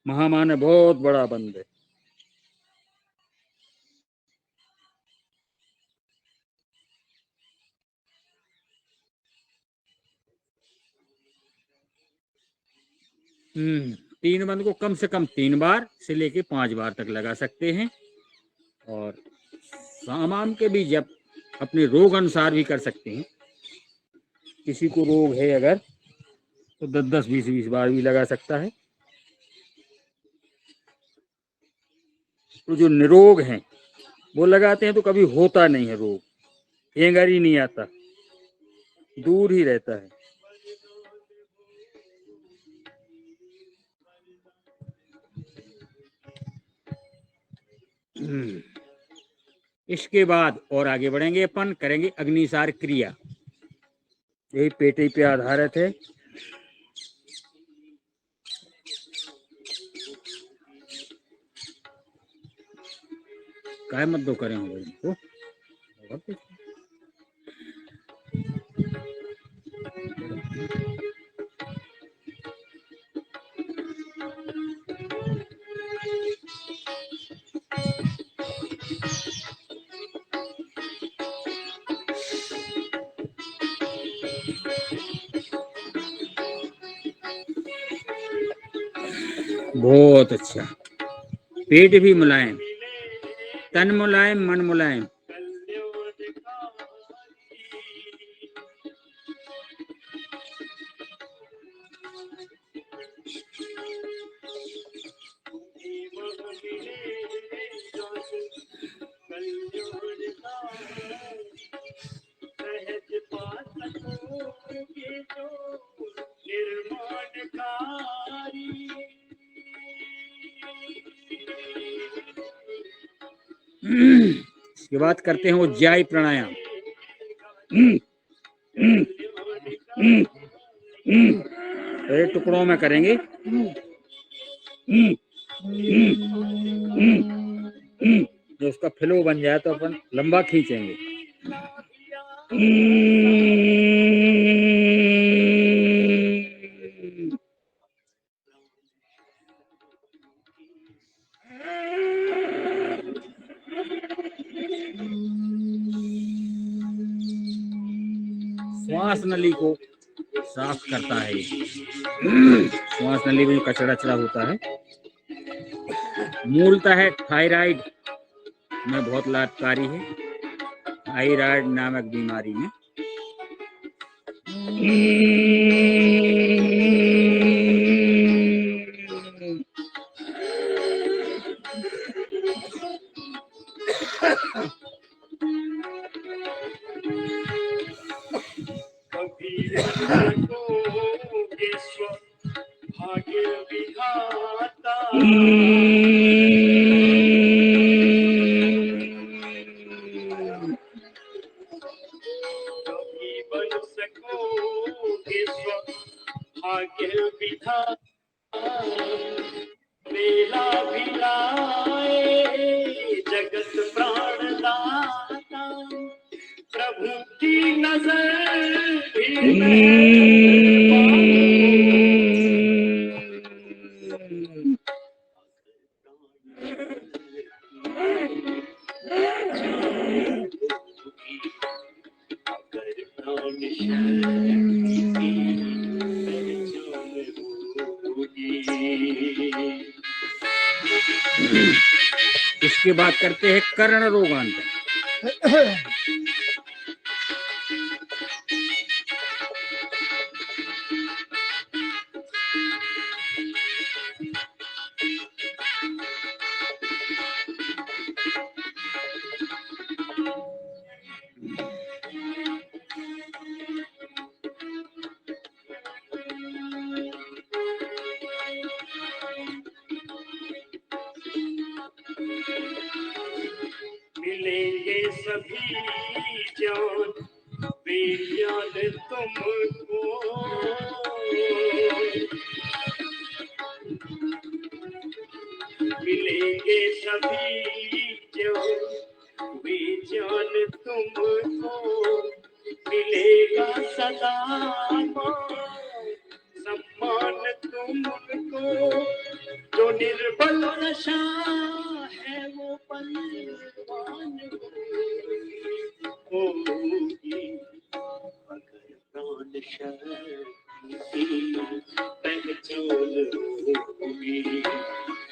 महा माने बहुत बड़ा बंद है। तीन बंद को कम से कम 3 बार से लेके 5 बार तक लगा सकते हैं। और सामान के भी जब अपने रोग अनुसार भी कर सकते हैं। किसी को रोग है अगर तो 10-10, 20-20 बार भी लगा सकता है। तो जो निरोग हैं वो लगाते हैं तो कभी होता नहीं है रोग, एंगर ही नहीं आता, दूर ही रहता है। इसके बाद और आगे बढ़ेंगे अपन, करेंगे अग्निसार क्रिया। यही पेटी पे आधारित है। काय मत दो करें होंगे इनको। बहुत अच्छा। पेट भी मुलायम, तन मुलायम, मन मुलायम। इसके बाद करते हैं उज्जाई प्राणायाम। तो एक टुकड़ों में करेंगे। जो उसका फ्लो बन जाए तो अपन लंबा खींचेंगे। श्वास नली को साफ करता है। श्वास नली में जो कचरा चढ़ा होता है, मूलतः है थायराइड में बहुत लाभकारी है। थायराइड नामक बीमारी में बेला भिलाए जगत प्राणदाता प्रभु की नजर भी इसके बाद करते हैं कर्ण रोगांतर। मिलेंगे सभी जान विज्ञान तुमको मिलेंगे सभी जान विज्ञान तुमको मिलेगा सदा सम्मान तुमको जो निर्बल नशा है वो बलवान होगी अगर प्राण शक्ति पहचान होगी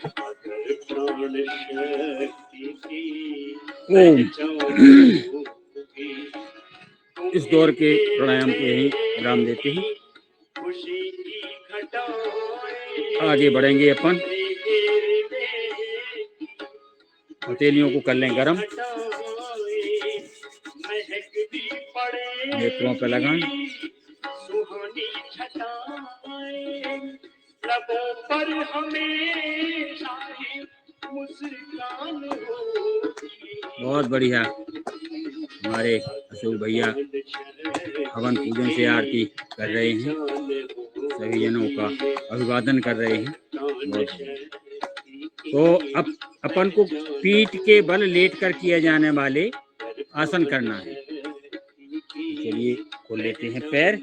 अगर प्राण शक्ति की पहचान होगी। इस दौर के प्राणायाम को यही विराम देते हैं। खुशी की घटाएं आगे बढ़ेंगे अपन। हथेलियों को कर लें गरम, नेत्रों पे लगाएं। सुहानी छटाएं लबों पर हमेशा ही मुस्कान होगी। बहुत बढ़िया। हमारे अशोक भैया हवन पूजन से आरती कर रहे हैं, सभी जनों का अभिवादन कर रहे हैं। तो अब अपन को पीठ के बल लेट कर किए जाने वाले आसन करना है। चलिए खोल लेते हैं पैर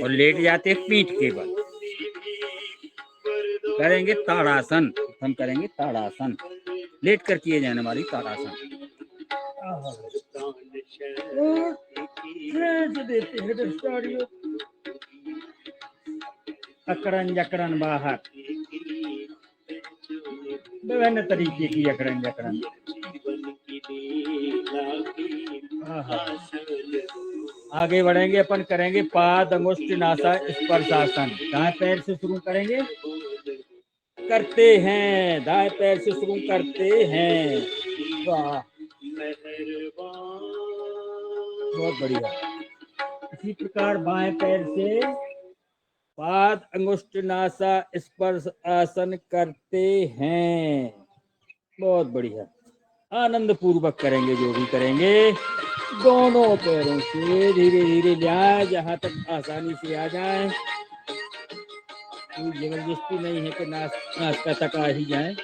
और लेट जाते हैं पीठ के बल। करेंगे ताड़ासन। हम करेंगे ताड़ासन, लेट कर किए जाने वाली ताड़ासन। देते हैं अकड़न जकड़न बाहर, विभिन्न तरीके की अकड़न जकड़न। आगे बढ़ेंगे अपन, करेंगे पाद अंगुष्ठ नासा स्पर्शासन। दाएं पैर से शुरू करेंगे, करते हैं दाएं पैर से शुरू करते हैं। वाह, बहुत बढ़िया। इसी प्रकार बाएं पैर से पाद अंगुष्ठ नासा स्पर्श आसन करते हैं। बहुत बढ़िया। आनंद पूर्वक करेंगे जो भी करेंगे। दोनों पैरों से धीरे धीरे जाए, जहां तक आसानी से आ जाए। कोई जबरदस्ती नहीं है कि नाश्ता तक आ ही जाए,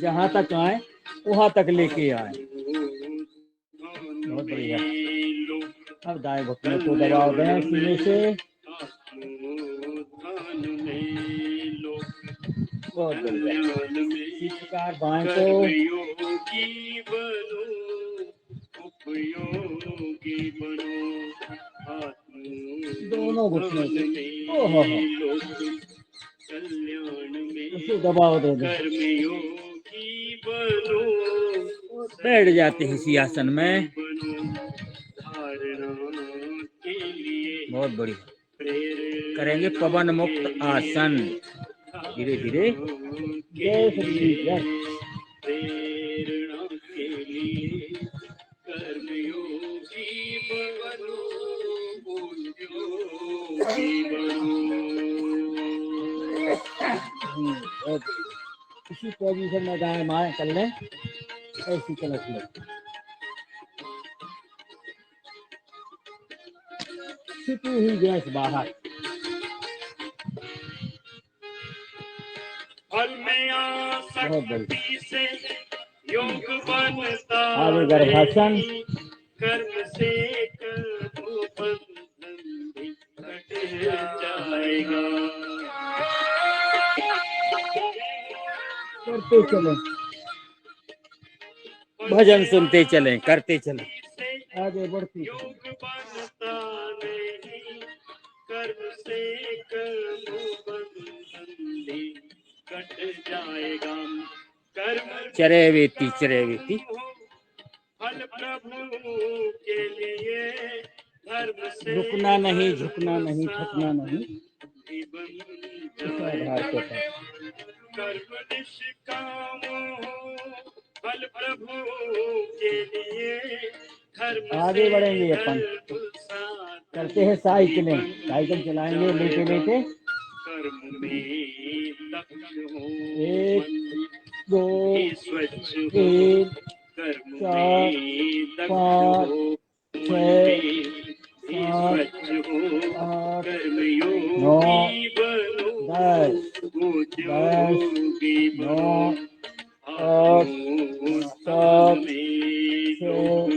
जहां तक आए वहां तक लेके आए। बहुत बढ़िया। अब दाएं घुटने को दबाव दें सीने से। बहुत बढ़िया। इसी प्रकार बाएं को दोनों घुटनों से उसे दबाव दे दें। बैठ जाते हैं इसी आसन में। बहुत बढ़िया। करेंगे पवन मुक्त आसन। धीरे धीरे। जय श्री जय। इसी पोजीशन में दाएं बाएं कर लें, ऐसी कलश में छिपी हुई गैस बाहर। फल में आसक्ति से योग बनता आगे गर्भासन। नहीं, कर्म से करो बंधन भी कट जाएगा। करते चले, भजन सुनते चले, करते चले, आगे बढ़ते चले। योग बनता नहीं, कर्म से करो बंधन भी कट जाएगा। कर्म चरे वेती, चरे वेती। फल प्रभु के लिए धर्म से रुकना नहीं, झुकना नहीं, थकना नहीं, भी बन इस आधार के साथ। कर्म निष्काम हो फल प्रभु के लिए धर्म आगे से बढ़ेंगे अपन, साथ करते हैं साइकिलिंग, साइकिल चलाएंगे लेटे लेटे। कर्म में दक्ष हो एक, मन दो, ही स्वच्छ हो, तीन, कर्म चार, में दक्ष पाँच, हो मन छः, ही सात, स्वच्छ हो, आठ, कर्म नौ, योगी बनो, 10, उद्योगी 9, बनो, 8, आत्मोत्थान 7, में 6, लोक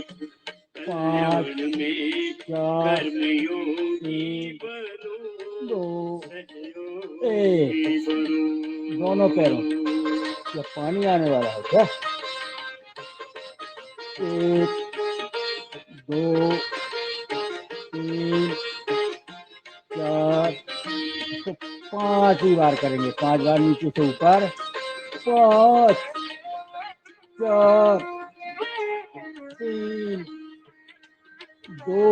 5, कल्याण में 4, कर्म योगी 3, बनो, 2, सहयोगी 1। बनो। दोनों पैरों, क्या पानी आने वाला है क्या? 1, 2, 3, 4, तो 5 ही बार करेंगे, 5 बार नीचे से ऊपर। 5, 4, 3, 2,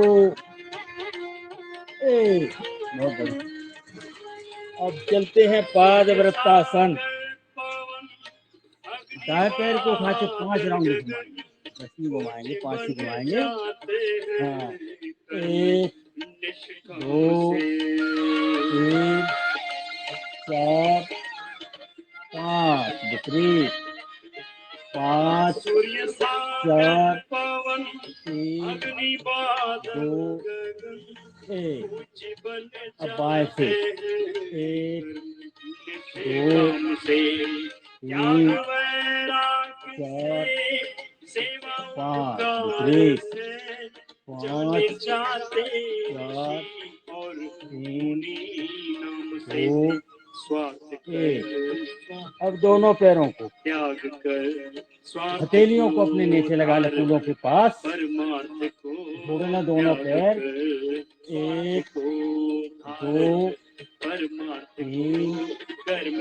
1। बहुत बढ़िया। अब चलते हैं पादवृत्तासन। दाएं पैर को उठा के 5 राउंड घुमाएंगे, बस ही घुमाएंगे, 5 ही घुमाएंगे। हाँ, 1, 2, 3, 4, 5, विपरीत। 5, सूर्य 4, सागर पवन 3, अग्नि बादल 2, गगन 1। कुछ बन अब बाएं से जाते 1, हैं 2, काम से, त्याग 3, वैराग्य 4, से, सेवा 5, उपकार विपरीत। से 5, चले जाते 4, ऋषि और 3, मुनि नाम से 2, स्वार्थ 1। कर अब दोनों पैरों को, त्याग कर स्वार्थ हथेलियों को अपने नीचे लगा ले फूलों के पास। परमार्थ को जोड़ना दोनों पैर। त्याग कर 1, को 2, परमार्थ 3, को कर्म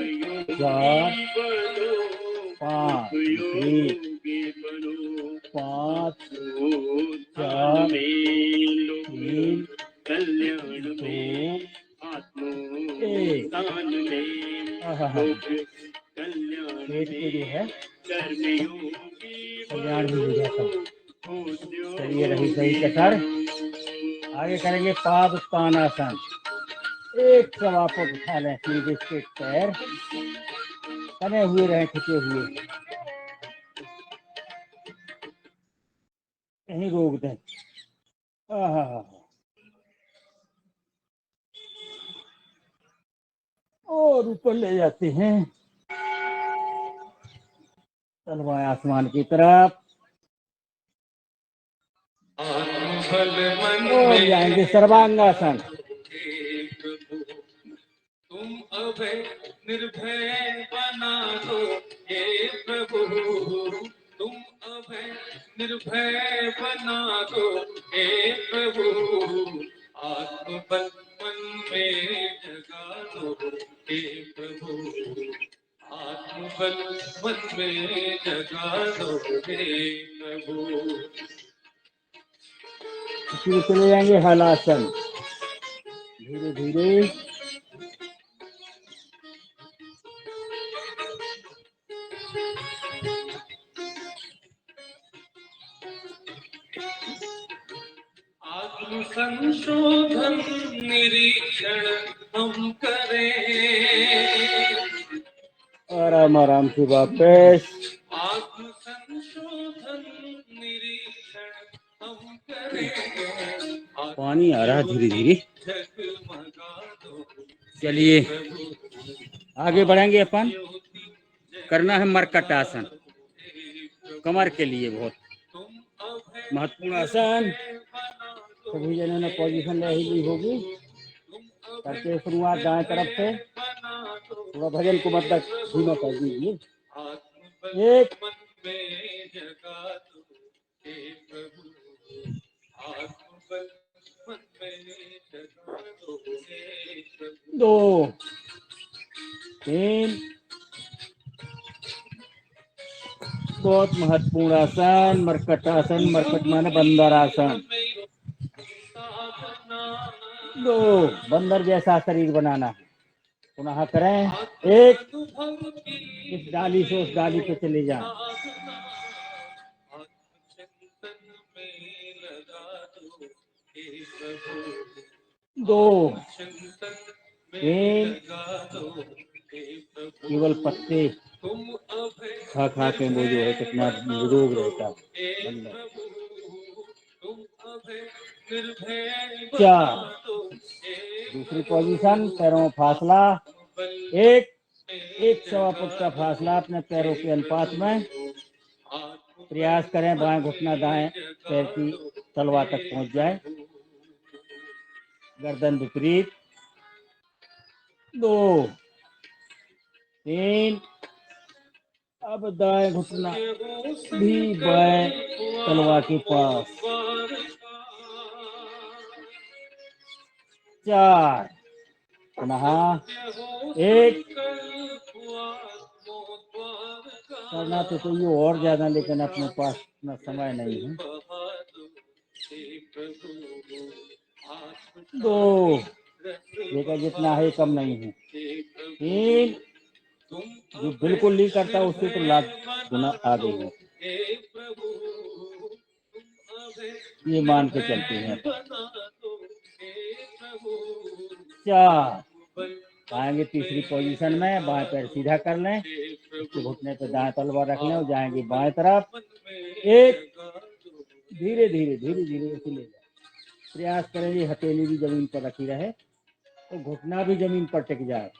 4, योगी बनो 5, योगी बनो 5, 4 में लोक 3, कल्याण 2, में आत्मोत्थान में आहा, लोक कल्याण पेट के जो है कर्म योगी कल्याण भी हो जाता है। उद्योगी चलिए रही सही कसर। आगे करेंगे पाद उत्तानासन। एक सब आप उठा लें, सीधे से पैर तने हुए रहे, खिंचे हुए, कहीं रोक दें। आहा, और ऊपर ले जाते हैं, तलवाएं आसमान की तरफ, और जाएंगे सर्वांगासन। तुम अभय निर्भय बना दो हे प्रभु, तुम अभय निर्भय बना दो हे प्रभु, आत्मबल मन में जगा दो हे प्रभु, आत्मबल मन में जगा दो हे प्रभु। फिर चले जाएंगे हलासन, धीरे धीरे। आत्म संशोधन निरीक्षण हम करें, आराम आराम से वापस। आत्म संशोधन निरीक्षण हम करें, पानी आ रहा है धीरे धीरे। जगमगा दो चलिए आगे बढ़ेंगे अपन। करना है मरकट आसन, कमर के लिए बहुत महत्वपूर्ण आसन। सभी जनों ने पोजीशन ले ही ली होगी। करते शुरुआत दाएं तरफ से, थोड़ा भजन को मतलब धीमा कर दीजिए। एक, दो, तीन, बहुत महत्वपूर्ण आसन मरकट आसन। मरकट माने बंदर आसन। दो, बंदर जैसा शरीर बनाना है। पुनः करें। एक, इस डाली से उस डाली पे चले जाएं। दो, तीन, केवल पत्ते खा खा के वो जो है कितना निरोग रहता है बंदर। चार, दूसरी पोजीशन, पैरों में फासला। एक सवा फुट का फासला अपने पैरों के अनुपात में। प्रयास करें बाएं घुटना दाएं पैर की तलवा तक पहुंच जाए। गर्दन विपरीत। दो, तीन, अब दाएं घुटना भी बाएं तलवा के पास। चार, पुनः एक, करना तो चाहिए और ज्यादा, लेकिन अपने पास इतना समय नहीं है। दो, लेकिन जितना है कम नहीं है। तीन, जो बिल्कुल नहीं करता उससे तो लाख गुना आगे है, ये मान के चलते हैं। चार, आएंगे तीसरी पोजीशन में, बाएं पैर सीधा कर लें, उसके घुटने पे दाएं तलवा रख लें और जाएंगे बाएं तरफ। एक, धीरे धीरे धीरे धीरे उसे ले जाए। प्रयास करेंगे हथेली भी जमीन पर रखी रहे तो घुटना भी जमीन पर टिक जाए।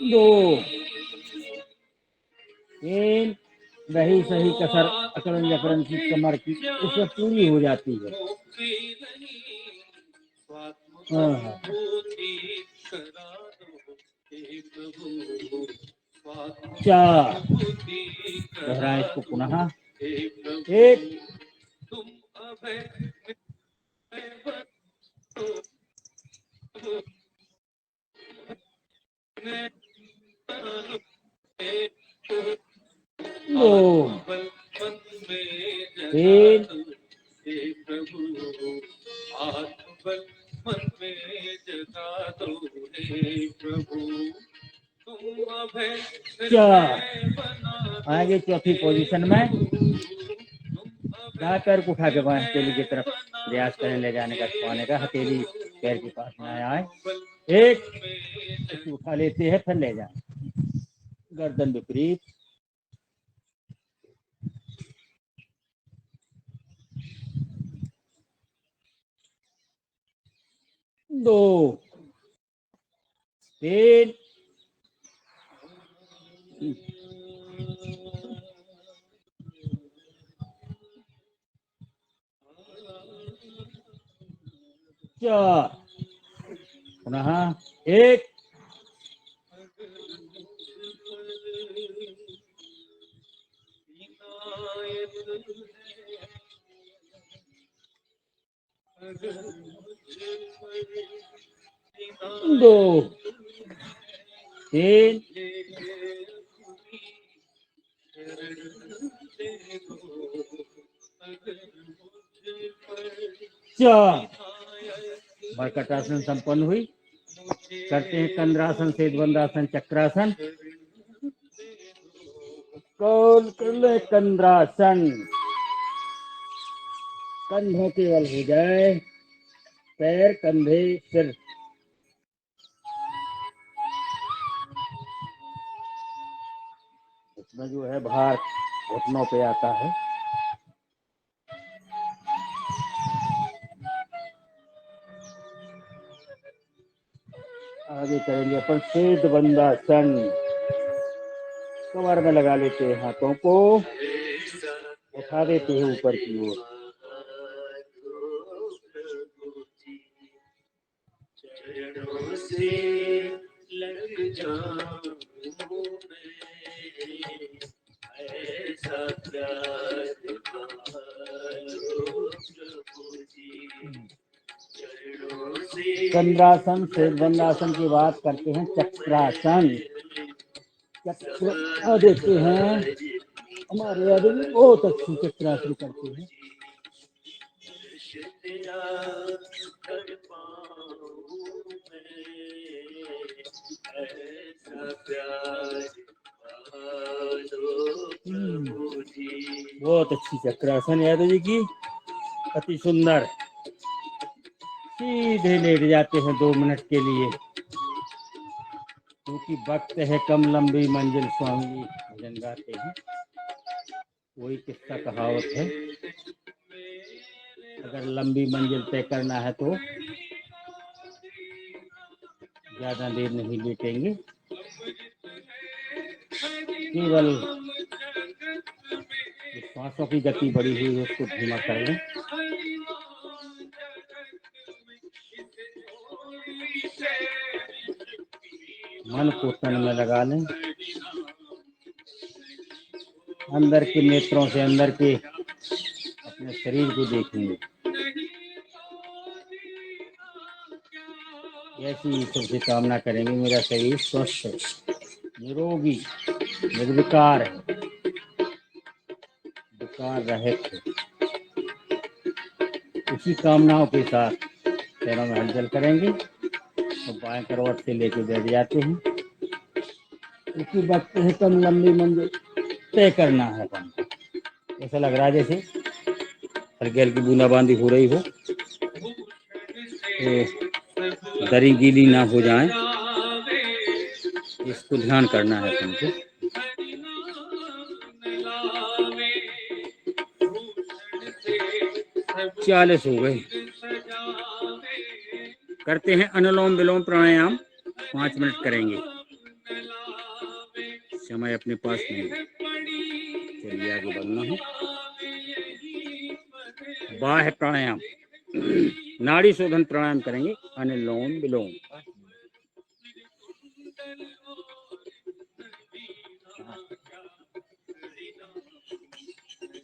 दो, तीन, रही सही कसर अकड़न जकड़न की कमर की उससे पूरी हो जाती है। हाँ। चार, दोहराएं इसको पुनः। एक, दो, तीन, चार, आगे चौथी पोजीशन में दाएं पैर को उठा के बाएं हथेली की तरफ प्रयास करें ले जाने का, छुपाने का, हथेली पैर के पास न आए। एक, इसे उठा लेते हैं फिर ले जाए, गर्दन विपरीत। दो, तीन, चार, पुनः एक, दो, तीन, चार। मरकट आसन संपन्न हुई। करते हैं कंद्रासन, सेतबंदासन, चक्रासन। कौन कर ले कंद्रासन, कंधों केवल हो जाए, पैर कंधे सिर। इसमें जो है भार घुटनों पे आता है। आगे करेंगे अपन सिद्ध बंदासन। कमर में लगा लेते हैं, हाथों को उठा देते हैं ऊपर की ओर। चरणों से लग जाऊं मैं, ऐसा प्यार पालो प्रभु जी। चरणों से चंद्रासन सिद्ध बंदासन की बात करते हैं। चक्रासन, चक्र देते हैं। हमारे आदमी बहुत अच्छी चक्रासन करते हैं। कर पाऊं मैं, ऐसा प्यार पालो प्रभु जी। बहुत अच्छी चक्रासन यादव जी की, अति सुंदर। सीधे लेट जाते हैं 2 मिनट के लिए, क्योंकि वक्त है कम, लंबी मंजिल स्वामी जी भजन गाते हैं। वही किस्सा कहावत है, अगर लंबी मंजिल तय करना है तो ज्यादा देर नहीं लेटेंगे, केवल सांसों की गति बढ़ी हुई है उसको धीमा कर लें। मन को तन में लगा लें, अंदर के नेत्रों से अंदर के अपने शरीर को देखेंगे। ऐसी सबसे कामना करेंगे, मेरा शरीर स्वस्थ, निरोगी, निर्विकार, विकार रहित। इसी कामनाओं के साथ पैरों में हलचल करेंगे तो बाएं करवट से लेके बैठ जाते हैं। इसी वक्त है कम, लंबी मंजिल तय करना है अपन। ऐसा लग रहा है जैसे हल्की हल्की बूंदाबांदी हो रही हो, तो दरी गीली ना हो जाए, इसको ध्यान करना है अपन को। 40 हो गए। करते हैं अनुलोम विलोम प्राणायाम, 5 मिनट करेंगे। समय अपने पास नहीं, चलिए आगे बढ़ना है। बाह्य प्राणायाम, नाड़ी शोधन प्राणायाम करेंगे, अनुलोम विलोम।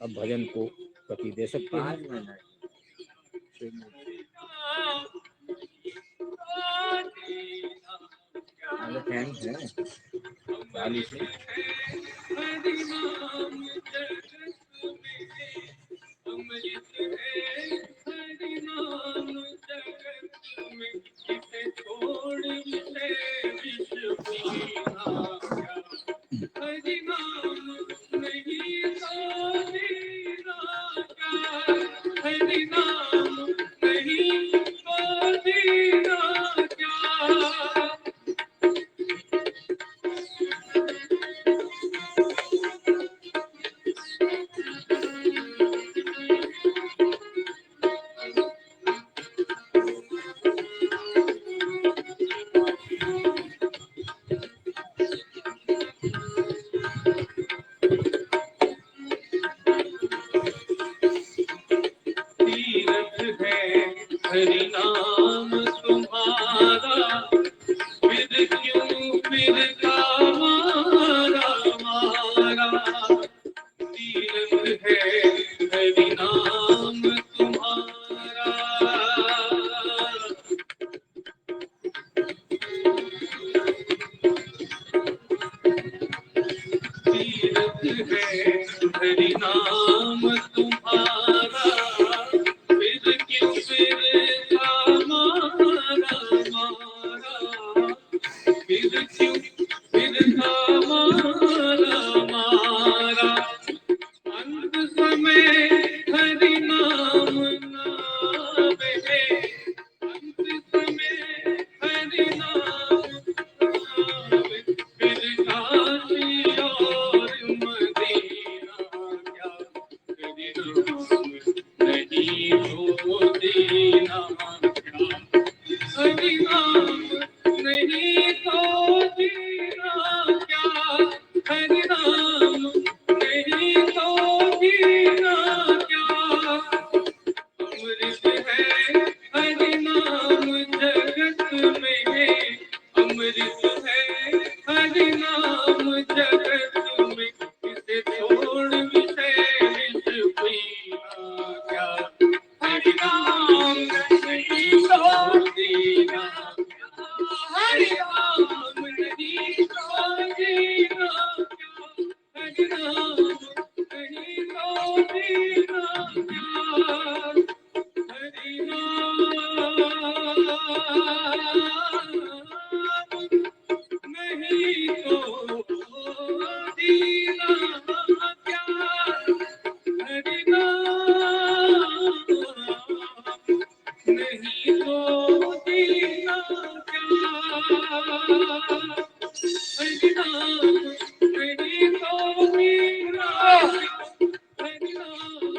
अब भजन को गति दे सकते हैं। हरि नाम तुम्हारा, फिर क्यों फिर कामारा मारा। तीरथ है हरि नाम तुम्हारा, तीरथ है हरि नाम तुम्हारा, फिर क्यों फिर कामारा मारा। फिर क्यों फिर कामारा मारा। अंत समय हरि नाम नावे, अंत समय हरि नाम नावे। फिर काशी और मदीना क्या, हरि नाम नहीं हो देना क्या। हरि नाम नहीं प्यार हरि नाम नहीं तो दीना प्यार हरि नाम नहीं तो दीना प्यार हरि नाम नहीं तो दीना हरि नाम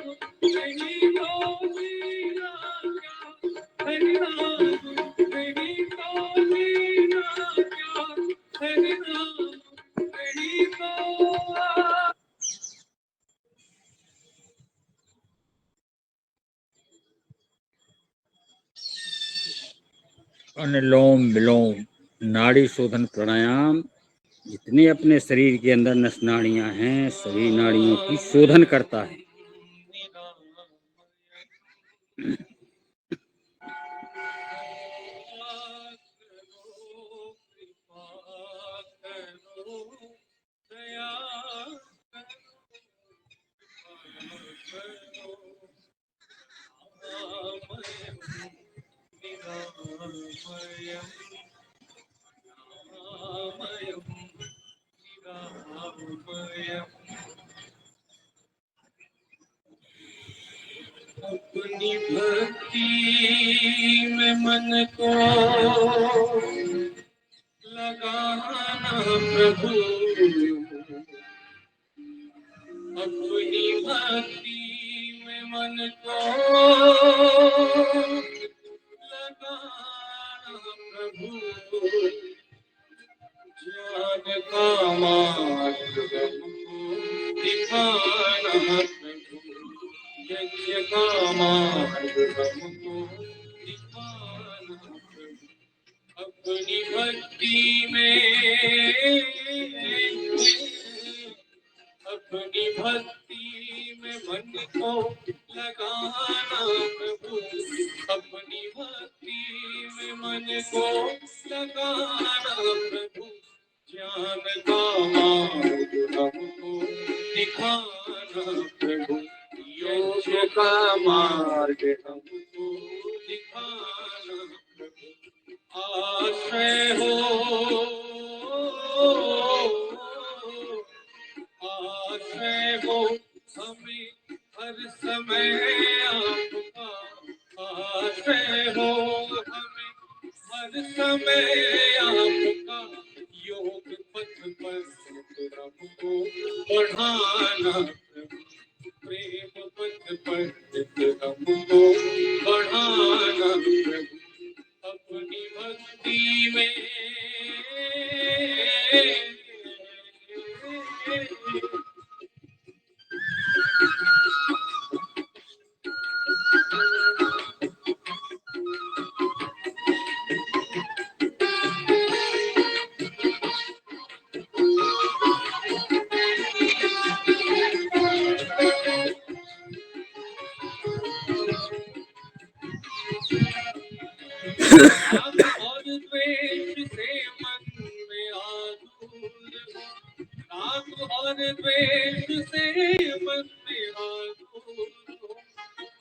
नहीं तो दीना हरि नाम नहीं तो दीना हरि नाम नहीं तो अनुलोम विलोम नाड़ी शोधन प्राणायाम जितने अपने शरीर के अंदर नस नाड़ियां हैं सभी नाड़ियों की शोधन करता है। अपनी भक्ति में मन को लगाना प्रभु अपनी भक्ति में मन को लगाना प्रभु ज्ञान का मार्ग हमको दिखाना प्रभु यज्ञ का मार्ग हमको दिखाना प्रभु अपनी भक्ति में मन को लगाना प्रभु अपनी भक्ति में मन को लगाना प्रभु ज्ञान का मार्ग हमको दिखाना प्रभु योग का मार्ग हमको दिखाना प्रभु आश्रय हो हमें हर समय आपका आश्रय हो हमें हर समय आपका योग पथ पर हमको बढ़ाना प्रभु प्रेम पथ पर हमको बढ़ाना प्रभु अपनी भक्ति में और द्वेष से मन में आतुर राग और द्वेष से मन में आतुर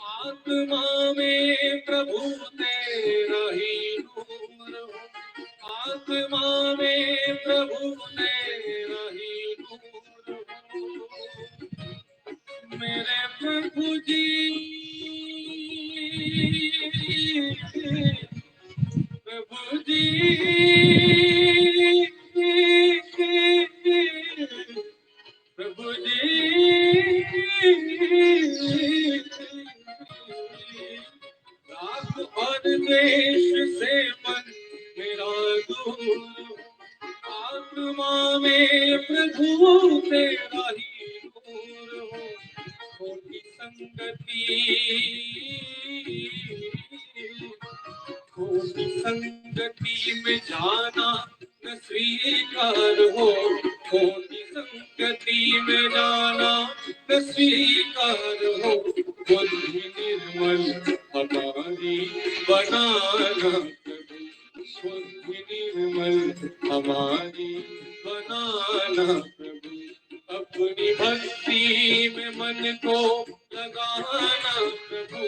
आत्मा में प्रभु तेरा ही नूर आत्मा में प्रभु तेरा ही नूर मेरे प्रभु जी प्रभु जी प्रभु जी राग और द्वेष से मन मेरा दूर आत्मा में प्रभु तेरा ही नूर हो खोटी संगति में जाना न स्वीकार हो खोटी संगति में जाना न स्वीकार हो बुद्धि निर्मल हमारी बनाना बुद्धि निर्मल हमारी बनाना प्रभु अपनी भक्ति में मन को लगाना प्रभु,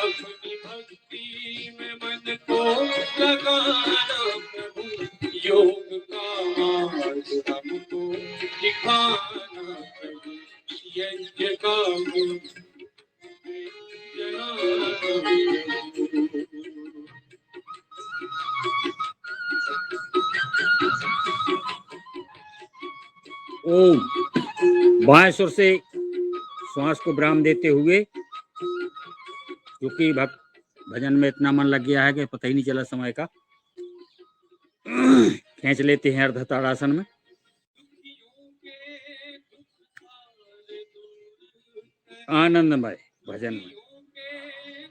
अपनी भक्ति में मन को लगाना प्रभु, योग का मार्ग हमको दिखाना प्रभु, यज्ञ का गुण जलाना प्रभु। ओम। बाएं सुर से श्वास को विराम देते हुए, क्योंकि भक्त भजन में इतना मन लग गया है कि पता ही नहीं चला समय का, खींच लेते हैं अर्ध ताड़ासन में। आनंदमय भजन में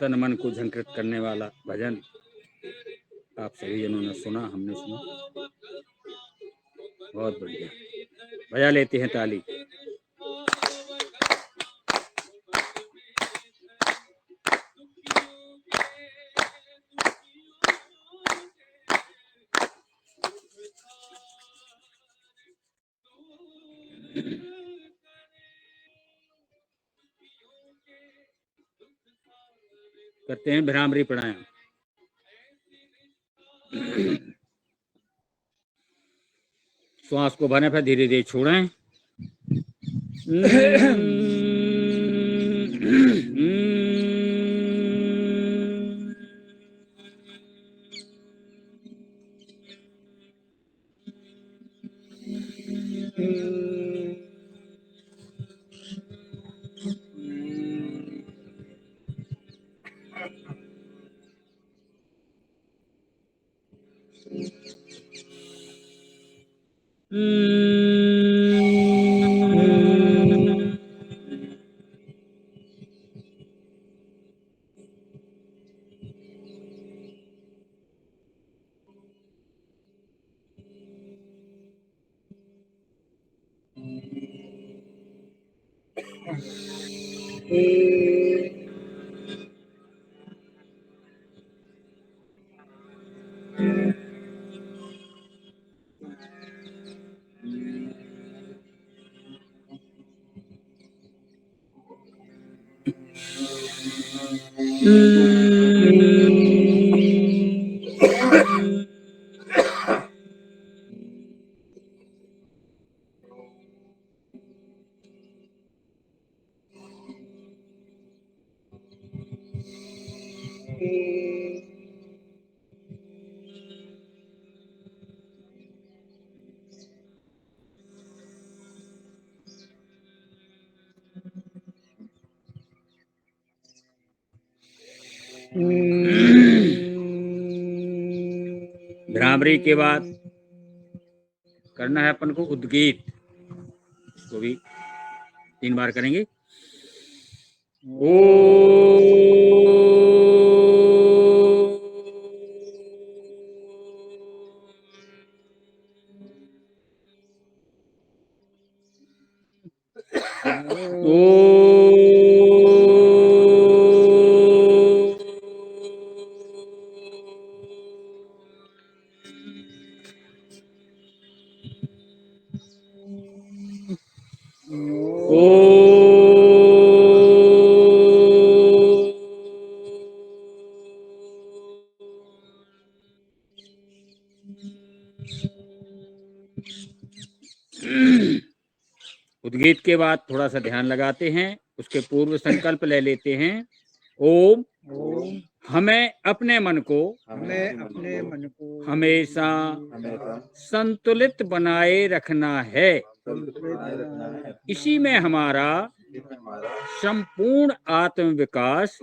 तन मन को झंकृत करने वाला भजन आप सभी जनों ने सुना, हमने सुना, बहुत बढ़िया। बजा लेते हैं ताली। करते हैं भ्रामरी प्राणायाम। श्वास को भरने पर धीरे धीरे छोड़ें। भ्रामरी के बाद करना है अपन को उद्गीत, इसको भी 3 बार करेंगे। उद्गीत के बाद थोड़ा सा ध्यान लगाते हैं, उसके पूर्व संकल्प ले लेते हैं। ओम हमें अपने मन को हमेशा संतुलित बनाए रखना है, इसी में हमारा संपूर्ण आत्मविकास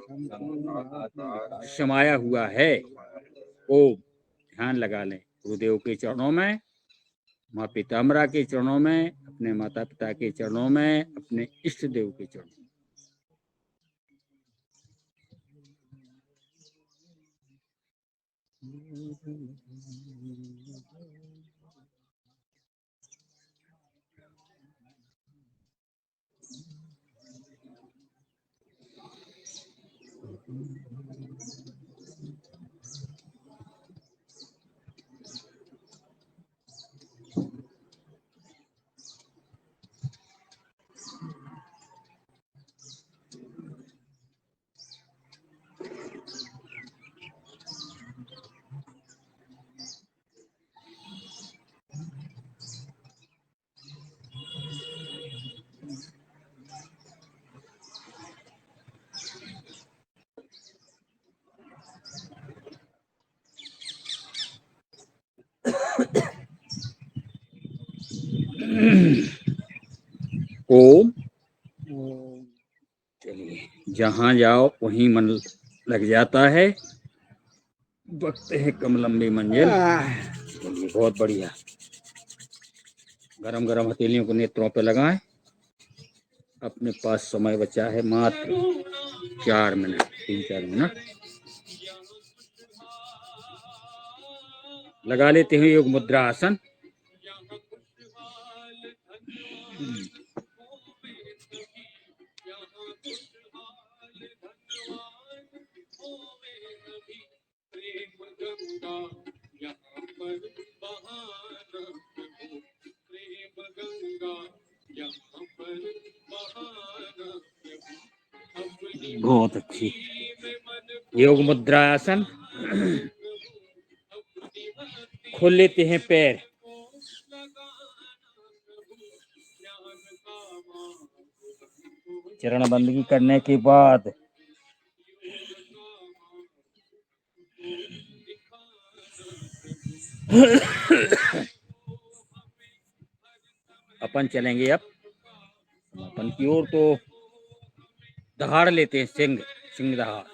समाया हुआ है। ओम ध्यान लगा लें गुरुदेव के चरणों में, माँ पितामरा के चरणों में, अपने माता पिता के चरणों में, अपने इष्ट देव के चरणों में। ओम। चलिए, जहां जाओ वहीं मन लग जाता है। बकते हैं कम लंबी मंजिल। चलिए, बहुत बढ़िया। गरम गरम हथेलियों को नेत्रों पे लगाएं। अपने पास समय बचा है मात्र 4 मिनट, 3-4 मिनट। लगा लेते हैं योग मुद्रा आसन। बहुत अच्छी योग मुद्रा आसन। खोल लेते हैं पैर। चरण बंदगी करने के बाद अपन चलेंगे अब समापन की ओर। तो दहाड़ लेते हैं, सिंह दहाड़।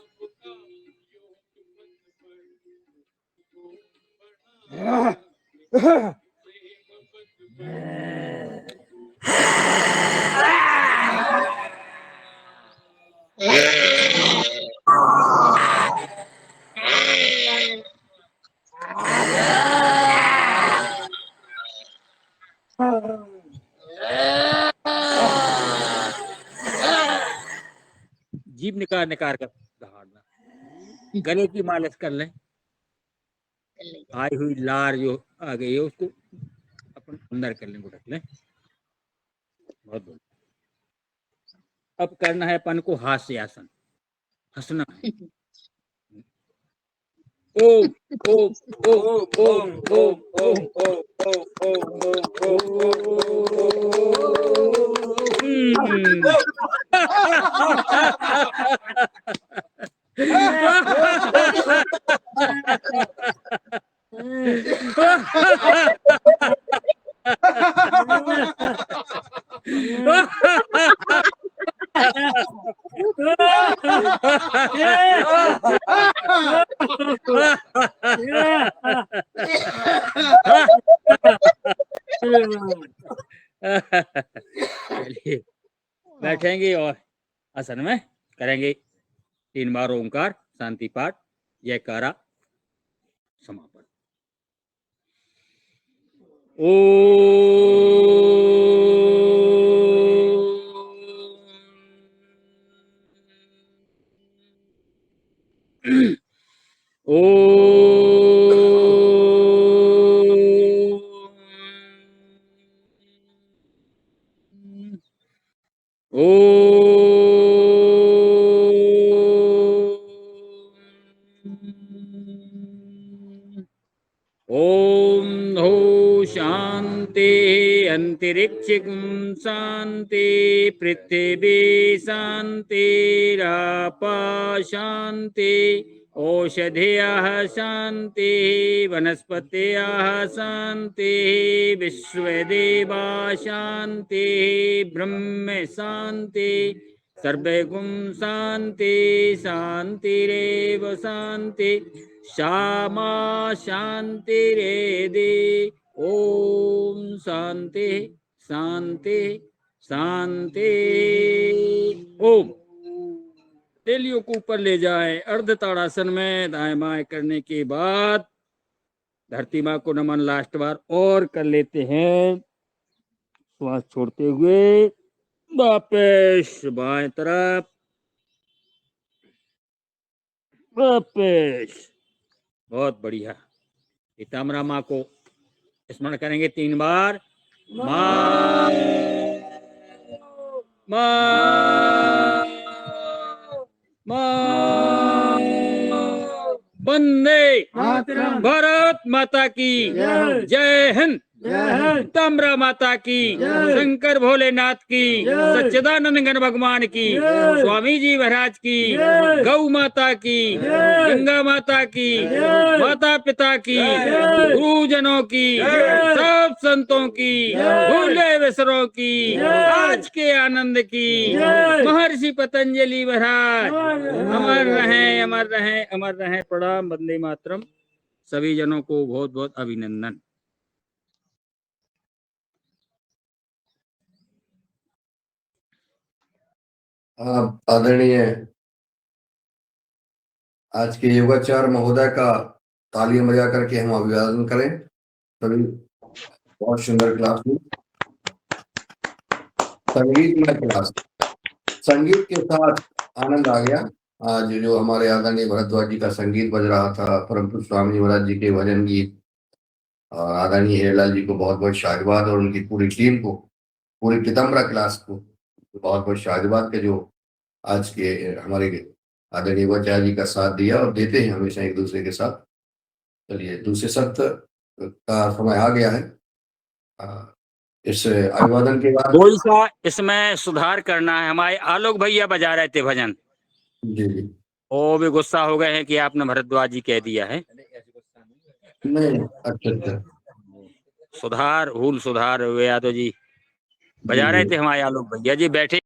जीभ निकाल निकाल कर दहाड़ना। गले की मालिश कर लें। आई हुई लार जो आ गई है उसको अपन अंदर कर लें, घुटक लें। बहुत बढ़िया। अब करना है अपन को हास्य आसन। हंसना है। ओम ओम ओम ओम ओम ओम चलिए, बैठेंगे और आसन में करेंगे 3 बार ओंकार शांति पाठ, जयकारा, समापन। ओम हो शांति अंतरिक्षं शांति पृथ्वी शांतिरापा शांति औषधयः शांति वनस्पतयः शांति विश्वदेवा शांति ब्रह्म शांति सर्वगुण शांति शांतिरेव शांति श्यामा शांतिरेदि। ओम शांति शांति शांति। ओम। तेलियों को ऊपर ले जाए। अर्ध ताड़ासन में दाएं बाएं करने के बाद धरती माँ को नमन लास्ट बार और कर लेते हैं। श्वास छोड़ते हुए वापस बाएं तरफ, वापस। बहुत बढ़िया। पीताम्बरा माँ को स्मरण करेंगे 3 बार। माँ माँ माँ। वंदे भारत माता की जय हिंद। ताम्रा माता की, शंकर भोलेनाथ की, सच्चिदानंद गण भगवान की, स्वामी जी महाराज की, गौ माता की, गंगा माता की, माता पिता की, गुरुजनों की, सब संतों की, भूले विसरों की, आज के आनंद की, महर्षि पतंजलि महाराज अमर रहें, अमर रहें, अमर रहें। प्रणाम, वंदे मातरम। सभी जनों को बहुत बहुत अभिनंदन। आदरणीय आज के योगाचार्य महोदय का तालियां बजा करके हम अभिवादन करें। सभी बहुत सुंदर क्लास हुई, संगीत में क्लास, संगीत के साथ आनंद आ गया। आज जो हमारे आदरणीय भरद्वाज जी का संगीत बज रहा था, परम पूज्य स्वामी महाराज जी के भजन गीत, और आदरणीय हीरालाल जी को बहुत बहुत शाबाद, और उनकी पूरी टीम को, पूरी पीताम्बरा क्लास को बहुत बहुत शाबाद के जो आज के हमारे आदरणीय योगाचार्य जी का साथ दिया और देते हैं हमेशा एक दूसरे के साथ। चलिए, दूसरे सत्र का समय आ गया है। इस अभिवादन के बाद कोई सा इसमें सुधार करना है। हमारे आलोक भैया बजा रहे थे भजन, जी जी, वो भी गुस्सा हो गए हैं कि आपने भरद्वाज जी कह दिया है। नहीं, अच्छा, सुधार, भूल सुधार हुए यादव जी बजा रहे थे हमारे आलोक भैया जी, बैठे